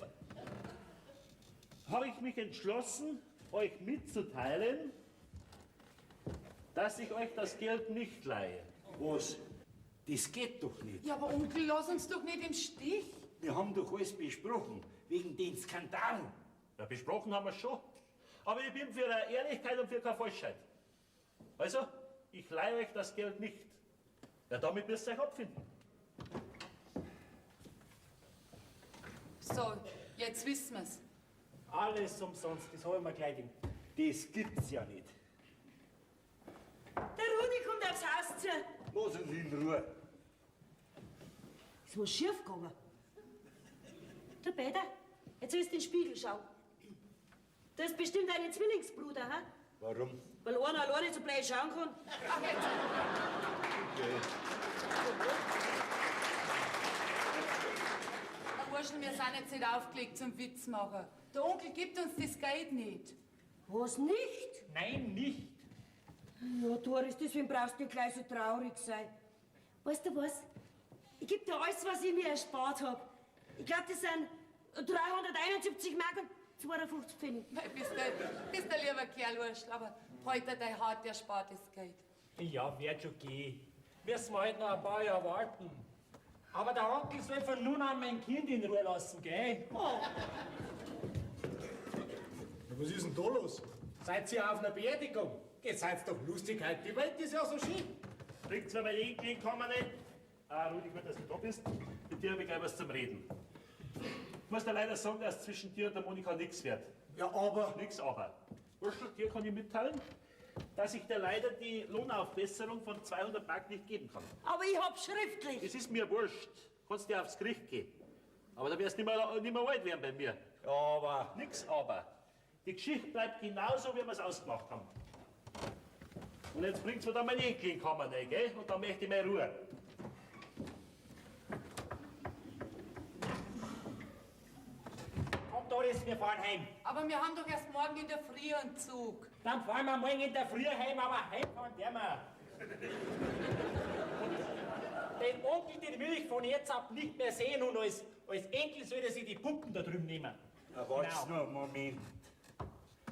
Habe ich mich entschlossen, euch mitzuteilen, dass ich euch das Geld nicht leihe. Was? Das geht doch nicht. Ja, aber Onkel, lass uns doch nicht im Stich. Wir haben doch alles besprochen, wegen den Skandal. Ja, besprochen haben wir schon. Aber ich bin für eine Ehrlichkeit und für keine Falschheit. Also, ich leihe euch das Geld nicht. Ja, damit müsst ihr euch abfinden. So, jetzt wissen wir's. Alles umsonst, das haben wir gleich im. Das gibt's ja nicht. Der Rudi kommt aufs Haus zu. Lass uns in Ruhe. Es muss schief gehen. Du, Peter, jetzt willst du in den Spiegel schauen. Du hast bestimmt einen Zwillingsbruder, ha? Warum? Weil einer alleine nicht so blöd schauen kann. Ach, jetzt. Herr Urschel, wir sind jetzt nicht aufgelegt zum Witz machen. Der Onkel gibt uns das Geld nicht. Was nicht? Nein, nicht. Ja, Doris, deswegen brauchst du nicht gleich so traurig sein. Weißt du was? Ich geb dir alles, was ich mir erspart hab. Ich glaube, das sind 371 Mark und 52 Pfennig. Bist ein lieber Kerl, Urschel, aber heute dein hart erspartes Geld. Ja, wird schon gehen. Müssen wir halt noch ein paar Jahre warten. Aber der Onkel soll von nun an mein Kind in Ruhe lassen, gell? Ja, was ist denn da los? Seid ihr auf einer Beerdigung? Geht seid doch lustig heute. Die Welt ist ja so schön. Bringt zwar meine Enkel in Kammer nicht. Rudi, gut, dass du da bist. Mit dir habe ich gleich was zum Reden. Ich muss dir leider sagen, dass zwischen dir und der Monika nichts wird. Ja, aber. Nix aber. Urschel, dir kann ich mitteilen, dass ich dir leider die Lohnaufbesserung von 200 Mark nicht geben kann. Aber ich hab's schriftlich. Es ist mir wurscht. Kannst dir aufs Gericht gehen. Aber da wirst du nicht mehr alt werden bei mir. Ja, aber. Nix aber. Die Geschichte bleibt genauso, wie wir es ausgemacht haben. Und jetzt bringt's mir da meine Enkel in die Kammer rein, gell? Und dann möchte ich mehr Ruhe. Kommt Doris, wir fahren heim. Aber wir haben doch erst morgen in der Früh einen Zug. Dann fahren wir morgen in der Früh heim, aber heimfahren werden wir. Und den Onkel, die Milch von jetzt ab nicht mehr sehen und als Enkel soll er sich die Puppen da drüben nehmen. Ja, wart's nur einen Moment.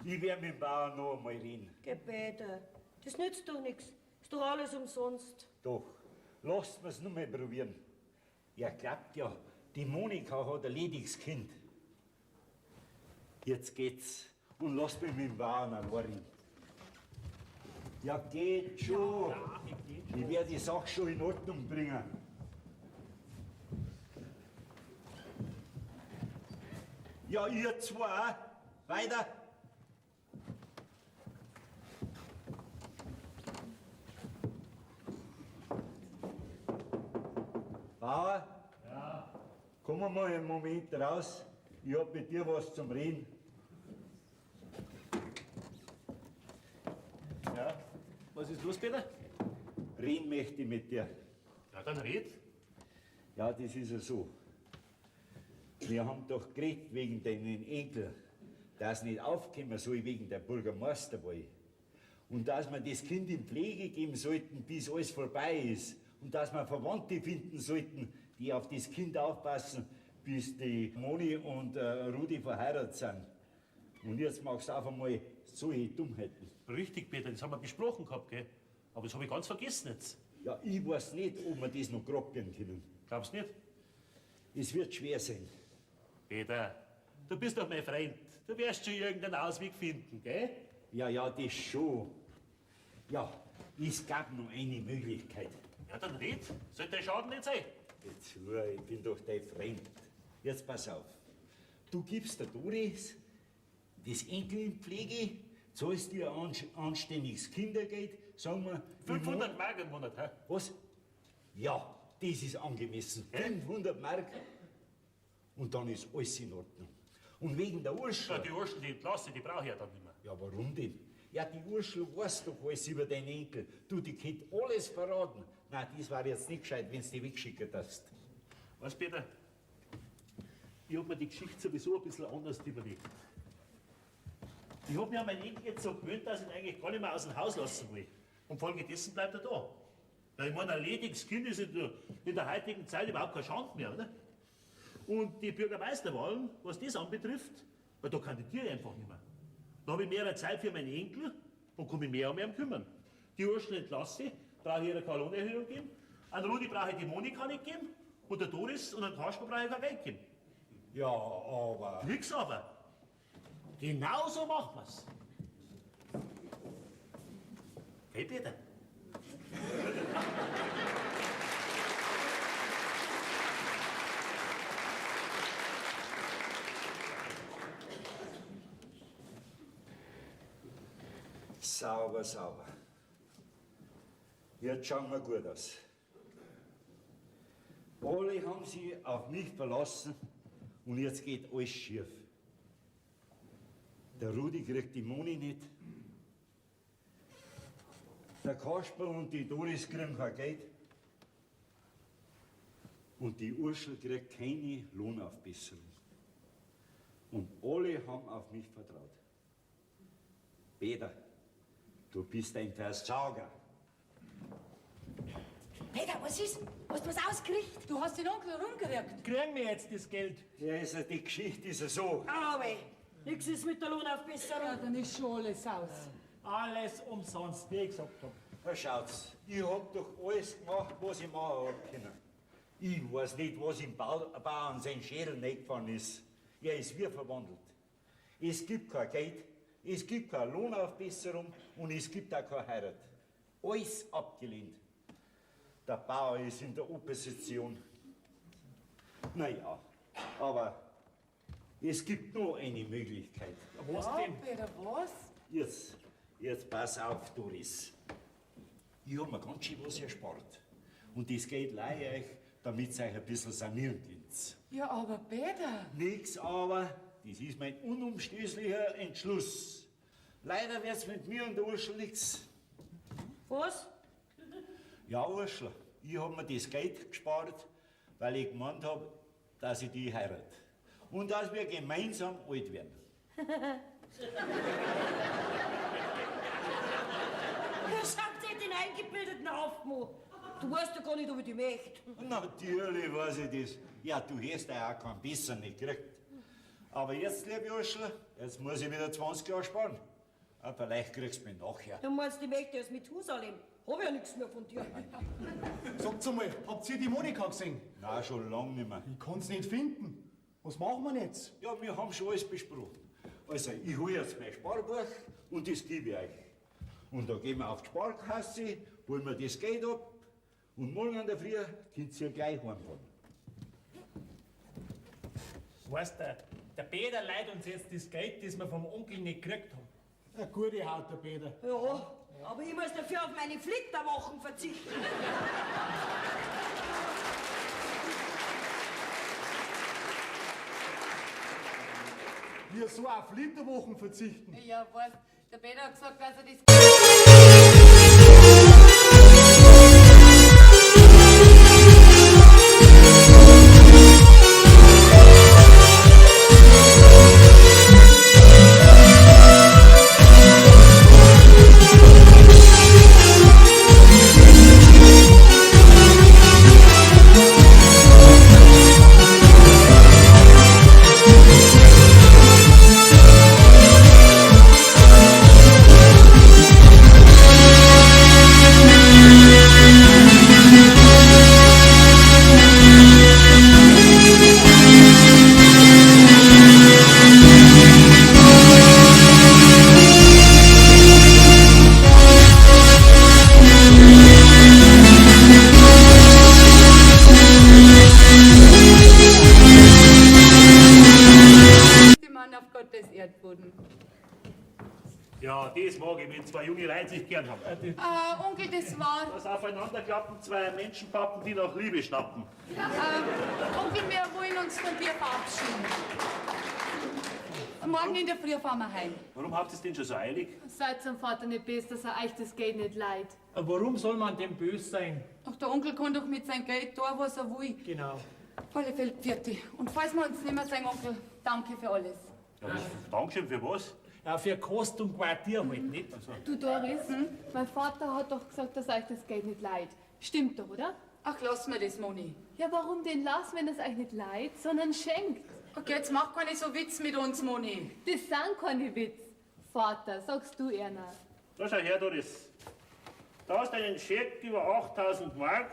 Ich werde mit dem Bauern noch einmal reden. Gebete. Das nützt doch nichts. Ist doch alles umsonst. Doch, lasst mir's nur mal probieren. Er glaubt ja, die Monika hat ein lediges Kind. Jetzt geht's. Und lasst mich mit dem Bauern allein reden. Ja, geht schon. Ich werde die Sache schon in Ordnung bringen. Ja, ihr zwei auch. Weiter. Bauer? Ja? Komm mal einen Moment raus. Ich hab mit dir was zum Reden. Ja? Was ist los, Peter? Reden möchte ich mit dir. Ja, dann red. Ja, das ist ja so. Wir haben doch geredet wegen deinen Enkel, dass nicht aufkommen soll wegen der Bürgermeisterwahl. Und dass wir das Kind in Pflege geben sollten, bis alles vorbei ist. Und dass wir Verwandte finden sollten, die auf das Kind aufpassen, bis die Moni und Rudi verheiratet sind. Und jetzt machst du auf einmal solche Dummheiten. Richtig, Peter, das haben wir besprochen gehabt, gell? Aber das habe ich ganz vergessen jetzt. Ja, ich weiß nicht, ob wir das noch graben können. Glaubst du nicht? Es wird schwer sein. Peter, du bist doch mein Freund. Du wirst schon irgendeinen Ausweg finden, gell? Ja, das schon. Ja, es gab noch eine Möglichkeit. Ja, dann red. Sollte der Schaden nicht sein. Jetzt hör, ich bin doch dein Freund. Jetzt pass auf. Du gibst der Doris das Enkel in Pflege, zahlst dir ein anständiges Kindergeld, sagen wir... 500 Mark im Monat, hä? Was? Ja, das ist angemessen. 500 Mark. Und dann ist alles in Ordnung. Und wegen der Ja, Urschel... die Urschel, die Klasse, die brauche ich ja dann nicht mehr. Ja, warum denn? Ja, die Urschel weiß doch alles über deinen Enkel. Du, die könnte alles verraten. Nein, das war jetzt nicht gescheit, wenn du die weggeschickt hast. Weißt du, Peter, ich hab mir die Geschichte sowieso ein bisschen anders überlegt. Ich hab mir an meinen Enkel jetzt so gewöhnt, dass ich ihn eigentlich gar nicht mehr aus dem Haus lassen will. Und folgedessen bleibt er da. Weil ich meine, ein lediges Kind ist in der heutigen Zeit überhaupt kein Schand mehr, oder? Und die Bürgermeisterwahlen, was das anbetrifft, weil da kandidiere ich einfach nicht mehr. Da habe ich mehr Zeit für meine Enkel und kann mich mehr um ihn kümmern. Die Urschel entlasse ich, brauche ich ihr keine Lohnerhöhung geben. An Rudi brauche ich die Monika nicht geben. Und der Doris und den Kasper brauche ich kein Geld geben. Ja, aber... Nix aber. Genau so machen wir's. Hey, Peter. Sauber, sauber. Jetzt schauen wir gut aus. Alle haben sich auf mich verlassen und jetzt geht alles schief. Der Rudi kriegt die Moni nicht Der Kasper und die Doris kriegen kein Geld. Und die Urschel kriegt keine Lohnaufbesserung. Und alle haben auf mich vertraut. Peter, du bist ein Versager. Peter, was ist? Hast du was ausgerichtet? Du hast den Onkel rumgerückt. Kriegen wir jetzt das Geld? Ja, also die Geschichte ist ja so. Aber nix ist mit der Lohnaufbesserung. Ja, dann ist schon alles aus. Alles umsonst, wie ich gesagt hab. Na schaut's, ich hab doch alles gemacht, was ich machen hab können. Ich weiß nicht, was im Bauern sein Schädel nicht gefahren ist. Er ist wie verwandelt. Es gibt kein Geld, es gibt keine Lohnaufbesserung und es gibt auch keine Heirat. Alles abgelehnt. Der Bauer ist in der Opposition. Naja, aber es gibt noch eine Möglichkeit. Was Ja, denn? Peter, was? Jetzt pass auf, Doris. Ich hab mir ganz schön was erspart. Und das Geld leihe ich euch, damit ihr euch ein bisschen sanieren könnt. Ja, aber Peter. Nix aber, das ist mein unumstößlicher Entschluss. Leider wird's mit mir und der Urschel nix. Was? Ja, Urschel, ich hab mir das Geld gespart, weil ich gemeint hab, dass ich die heirate. Und dass wir gemeinsam alt werden. Was habt ihr den eingebildeten Aufmo? Du weißt ja gar nicht, ob ich die möchte. Natürlich weiß ich das. Ja, du hast ja auch keinen besseren nicht gekriegt. Aber jetzt, liebe Urschel, jetzt muss ich wieder 20 Jahre sparen. Ah, vielleicht kriegst du mich nachher. Du meinst, die möchte aus Methusalem? Hab ja nichts mehr von dir. Sagt's einmal, habt ihr die Monika gesehen? Nein, schon lange nicht mehr. Ich kann's nicht finden. Was machen wir jetzt? Ja, wir haben schon alles besprochen. Also, ich hole jetzt mein Sparbuch und das gebe ich euch. Und dann gehen wir auf die Sparkasse, holen wir das Geld ab und morgen in der Früh könnt ihr gleich heimfahren. Weißt du, der Peter leiht uns jetzt das Geld, das wir vom Onkel nicht gekriegt haben. Eine gute Haut, der Peter. Ja, aber ich muss dafür auf meine Flitterwochen verzichten. Wir so auf Flitterwochen verzichten. Ja, weißt, der Peter hat gesagt, dass er das. Die Mann auf Gottes Erdboden. Ja, das mag ich, wenn zwei junge Leute sich gern haben. Onkel, das war. Das aufeinanderklappen zwei Menschenpappen, die nach Liebe schnappen. Onkel, wir wollen uns von dir verabschieden. Morgen in der Früh fahren wir heim. Warum habt ihr es denn schon so eilig? Seid zum Vater nicht böse, dass er euch das Geld nicht leid. Warum soll man dem böse sein? Ach, der Onkel kann doch mit seinem Geld tun, was er will. Genau. Auf alle Fälle, Pfiati. Und falls wir uns nicht mehr sagen, Onkel, danke für alles. Ja, Dankeschön für was? Ja, für Kost und Quartier halt nicht. Du Doris, mein Vater hat doch gesagt, dass euch das Geld nicht leid. Stimmt doch, oder? Ach, lass mir das, Moni. Ja, warum denn lassen, wenn es euch nicht leid, sondern schenkt? Okay, jetzt mach keine so Witz mit uns, Moni. Das sind keine Witz. Vater, sagst du, Erna. Da schau her, Doris. Da hast du einen Scheck über 8000 Mark.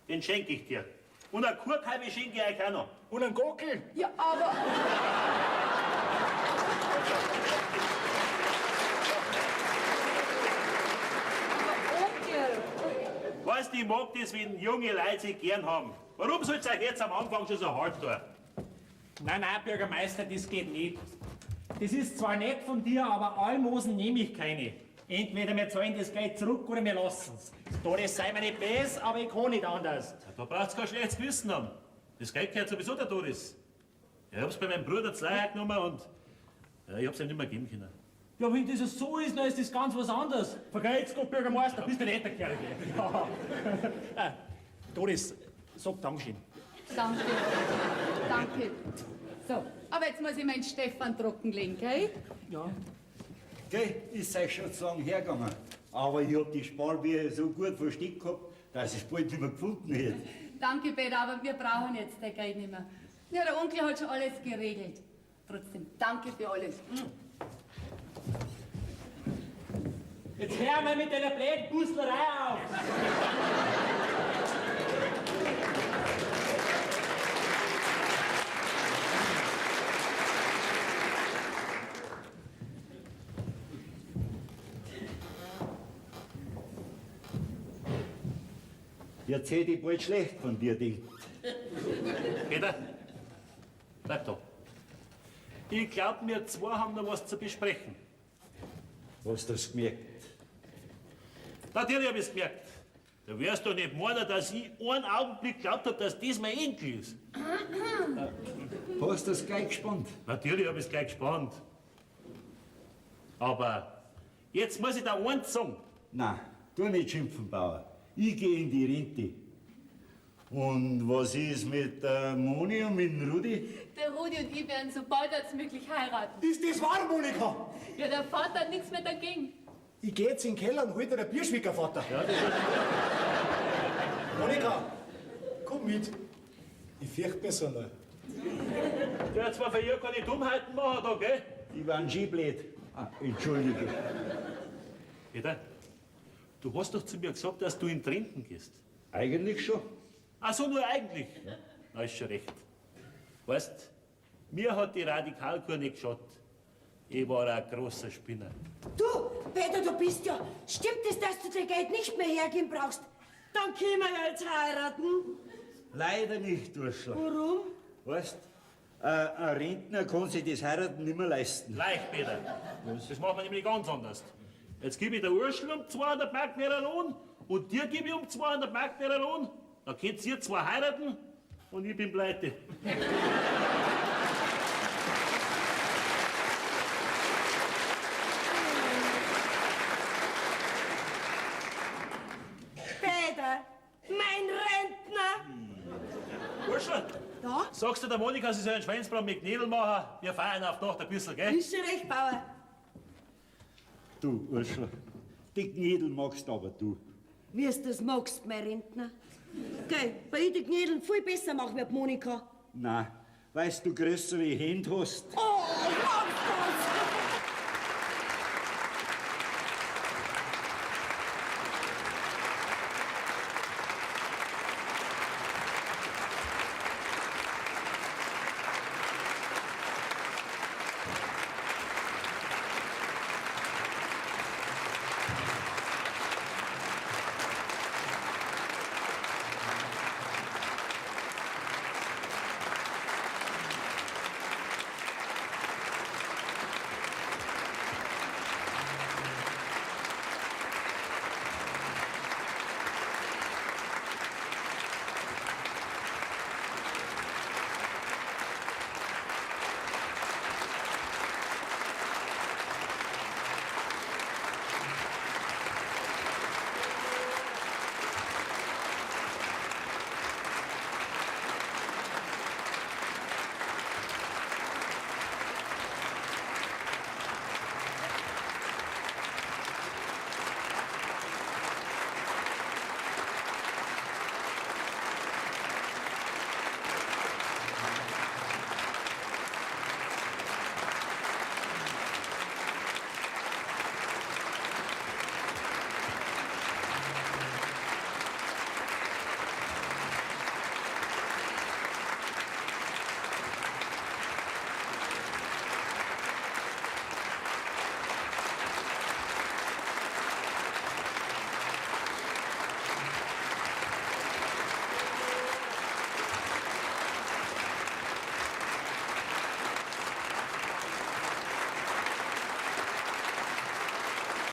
Den schenke ich dir. Und eine Kurkhalbe schenke ich euch auch noch. Und ein Gockel? Ja, aber. Aber Onkel. Weißt du, ich mag das, wenn junge Leute sich gern haben. Warum soll's euch jetzt am Anfang schon so hart tun? Nein, Bürgermeister, das geht nicht. Das ist zwar nett von dir, aber Almosen nehme ich keine. Entweder wir zahlen das Geld zurück oder wir lassen's. Doris, sei mir nicht böse, aber ich kann nicht anders. Da braucht's kein schlechtes Gewissen haben. Das Geld gehört sowieso der Doris. Ich hab's bei meinem Bruder zu Leihe genommen und ja, ich hab's ihm nicht mehr geben können. Ja, wenn das so ist, dann ist das ganz was anderes. Vergeht's Gott, Bürgermeister, bist du nicht der Kerl. Ja. Doris, sag Dankeschön. Danke. Danke. So, aber jetzt muss ich meinen Stefan trockenlegen, gell? Ja. Gell, ist euch schon zu lang hergegangen. Aber ich hab die Sparbier so gut versteckt gehabt, dass ich es bald nicht mehr gefunden hätte. Danke, Peter, aber wir brauchen jetzt dein Geld nicht mehr. Ja, der Onkel hat schon alles geregelt. Trotzdem, danke für alles. Jetzt hör mal mit deiner blöden Buslerei auf. Jetzt hätte ich bald schlecht von dir gedacht. Peter, bleib da. Ich glaub, wir zwei haben noch was zu besprechen. Hast du das gemerkt? Natürlich hab ich's gemerkt. Da wärst doch nicht meiner, dass ich einen Augenblick glaubt hab, dass das mein Enkel ist. Hast du das gleich gespannt? Natürlich hab ich's gleich gespannt. Aber jetzt muss ich da eins sagen. Nein, tu nicht schimpfen, Bauer. Ich gehe in die Rente. Und was ist mit der Moni und mit dem Rudi? Der Rudi und ich werden so bald als möglich heiraten. Ist das wahr, Monika? Ja, der Vater hat nichts mehr dagegen. Ich geh jetzt in den Keller und hol dir den Bierschwiegervater. Ja, das ist Monika, komm mit. Ich fürchte mich so noch. der hat zwar für ihr keine Dummheiten machen da, gell? Ich war ein Skiblät. Ah, entschuldige. Peter, du hast doch zu mir gesagt, dass du in die Renten gehst. Eigentlich schon. Ach so, nur eigentlich. Na, ist schon recht. Weißt, mir hat die Radikalkur nicht geschaut. Ich war ein großer Spinner. Du, Peter, du bist ja. Stimmt es, dass du dein Geld nicht mehr hergeben brauchst? Dann können wir ja jetzt heiraten. Leider nicht, Ursula. Warum? Weißt, ein Rentner kann sich das Heiraten nicht mehr leisten. Leicht, Peter. Das machen wir nämlich ganz anders. Jetzt gebe ich der Ursula um 200 Mark mehr Lohn und dir gebe ich um 200 Mark mehr Lohn. Dann könnt ihr zwei heiraten und ich bin pleite. Peter, mein Rentner. Ursula, Ja? sagst du der Monika, sie soll einen Schweinsbraten mit Knädel machen? Wir feiern auf Nacht ein bisschen, gell? Ist schon recht, Bauer. Du, Ursula, die Gnädel magst aber du. Wie du das magst, mein Rentner. Gell, bei ich die Knädeln viel besser machen wie die Monika. Nein, weißt du, größere Hände hast. Oh,